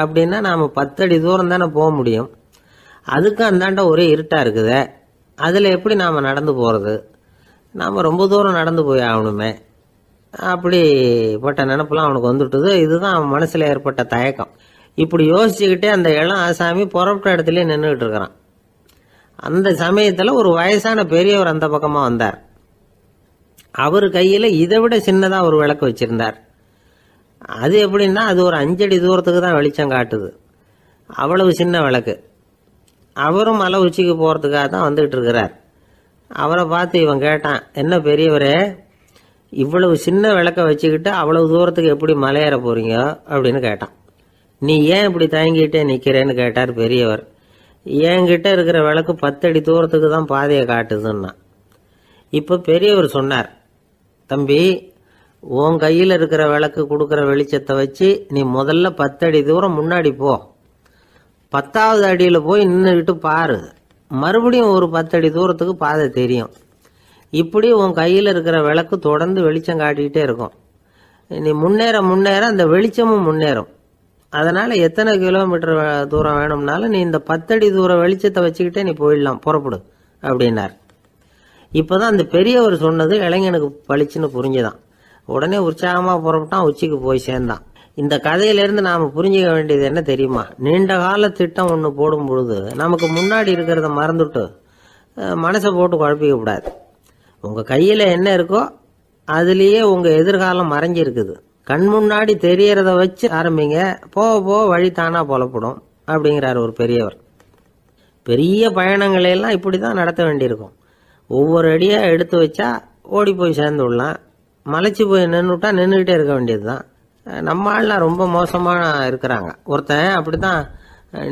அப்படின்னா நாம் 10 அடி தூரம் தானே போக முடியும், அதுக்கு அந்தாண்ட ஒரே இருட்டாக இருக்குது, அதில் எப்படி நாம் நடந்து போகிறது, நாம் ரொம்ப தூரம் நடந்து போய் ஆகணுமே, அப்படிப்பட்ட நினப்பெல்லாம் அவனுக்கு வந்துவிட்டது. இதுதான் அவன் மனசில் ஏற்பட்ட தயக்கம். இப்படி யோசிச்சுக்கிட்டே அந்த இளம் ஆசாமி புறப்பட்ட இடத்துலயே நின்றுகிட்டு இருக்கிறான். அந்த சமயத்தில் ஒரு வயசான பெரியவர் அந்த பக்கமாக வந்தார். அவர் கையில் இதை விட சின்னதாக ஒரு விளக்கு வச்சிருந்தார். அது எப்படின்னா, அது ஒரு 5 அடி தூரத்துக்கு தான் வெளிச்சம் காட்டுது, அவ்வளவு சின்ன விளக்கு. அவரும் மலை உச்சிக்கு போகிறதுக்காக தான் வந்துகிட்டு இருக்கிறார். அவரை பார்த்து இவன் கேட்டான், என்ன பெரியவரே, இவ்வளவு சின்ன விளக்க வச்சுக்கிட்டு அவ்வளவு தூரத்துக்கு எப்படி மலையேற போறீங்க அப்படின்னு கேட்டான். நீ ஏன் இப்படி தயங்கிட்டே நிற்கிறேன்னு கேட்டார் பெரியவர். என்கிட்ட இருக்கிற விளக்கு 10 அடி தூரத்துக்கு தான் பாதையை காட்டுதுன்னா. இப்போ பெரியவர் சொன்னார், தம்பி, உன் கையில் இருக்கிற விளக்கு கொடுக்குற வெளிச்சத்தை வச்சு நீ முதல்ல 10 அடி தூரம் முன்னாடி போ. 10வது அடியில் போய் நின்றுக்கிட்டு பாரு. மறுபடியும் ஒரு 10 அடி தூரத்துக்கு பாதை தெரியும். இப்படி உன் கையில் இருக்கிற விளக்கு தொடர்ந்து வெளிச்சம் காட்டிக்கிட்டே இருக்கும். நீ முன்னேற முன்னேற அந்த வெளிச்சமும் முன்னேறும். அதனால் எத்தனை கிலோமீட்டர் தூரம் வேணும்னாலும் நீ இந்த 10 அடி தூரம் வெளிச்சத்தை வச்சுக்கிட்டே நீ போயிடலாம், புறப்படு அப்படின்னார். இப்போதான் அந்த பெரியவர் சொன்னது இளைஞனுக்கு பளிச்சுன்னு புரிஞ்சுதான். உடனே உற்சாகமாக புறப்பட்டான், உச்சிக்கு போய் சேர்ந்தான். இந்த கதையிலேருந்து நாம் புரிஞ்சுக்க வேண்டியது என்ன தெரியுமா? நீண்ட கால திட்டம் ஒன்று போடும் பொழுது நமக்கு முன்னாடி இருக்கிறத மறந்துட்டு மனசை போட்டு குழப்பிக்க கூடாது. உங்கள் கையில் என்ன இருக்கோ அதுலேயே உங்கள் எதிர்காலம் மறைஞ்சிருக்குது. கண் முன்னாடி தெரியறத வச்சு ஆரம்பிங்க, போக போக வழி தானா புலப்படும் அப்படிங்கிறார் ஒரு பெரியவர். பெரிய பயணங்களையெல்லாம் இப்படி தான் நடத்த வேண்டியிருக்கும். ஒவ்வொரு அடியாக எடுத்து வச்சா ஓடி போய் சேர்ந்து விடலாம். மலைச்சு போய் நின்றுட்டா நின்றுக்கிட்டே இருக்க வேண்டியது தான். நம்ம ஆள்லாம் ரொம்ப மோசமாக இருக்கிறாங்க. ஒருத்தன் அப்படி தான்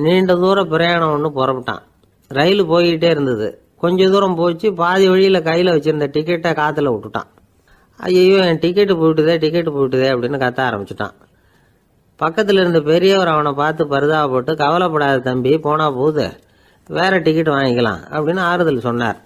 நீண்ட தூர பிரயாணம் ஒன்று புறப்பட்டான். ரயில் போய்கிட்டே இருந்தது. கொஞ்சம் தூரம் போச்சு, பாதி வழியில் கையில் வச்சுருந்த டிக்கெட்டை காற்றுல விட்டுட்டான். ஐயோ என் டிக்கெட்டு போயிட்டுதே அப்படின்னு கத்த ஆரம்பிச்சுட்டான். பக்கத்தில் இருந்த பெரியவர் அவனை பார்த்து பரிதாபப்பட்டு, கவலைப்படாத தம்பி, போனால் போகுது, வேற டிக்கெட் வாங்கிக்கலாம் அப்படின்னு ஆறுதல் சொன்னார்.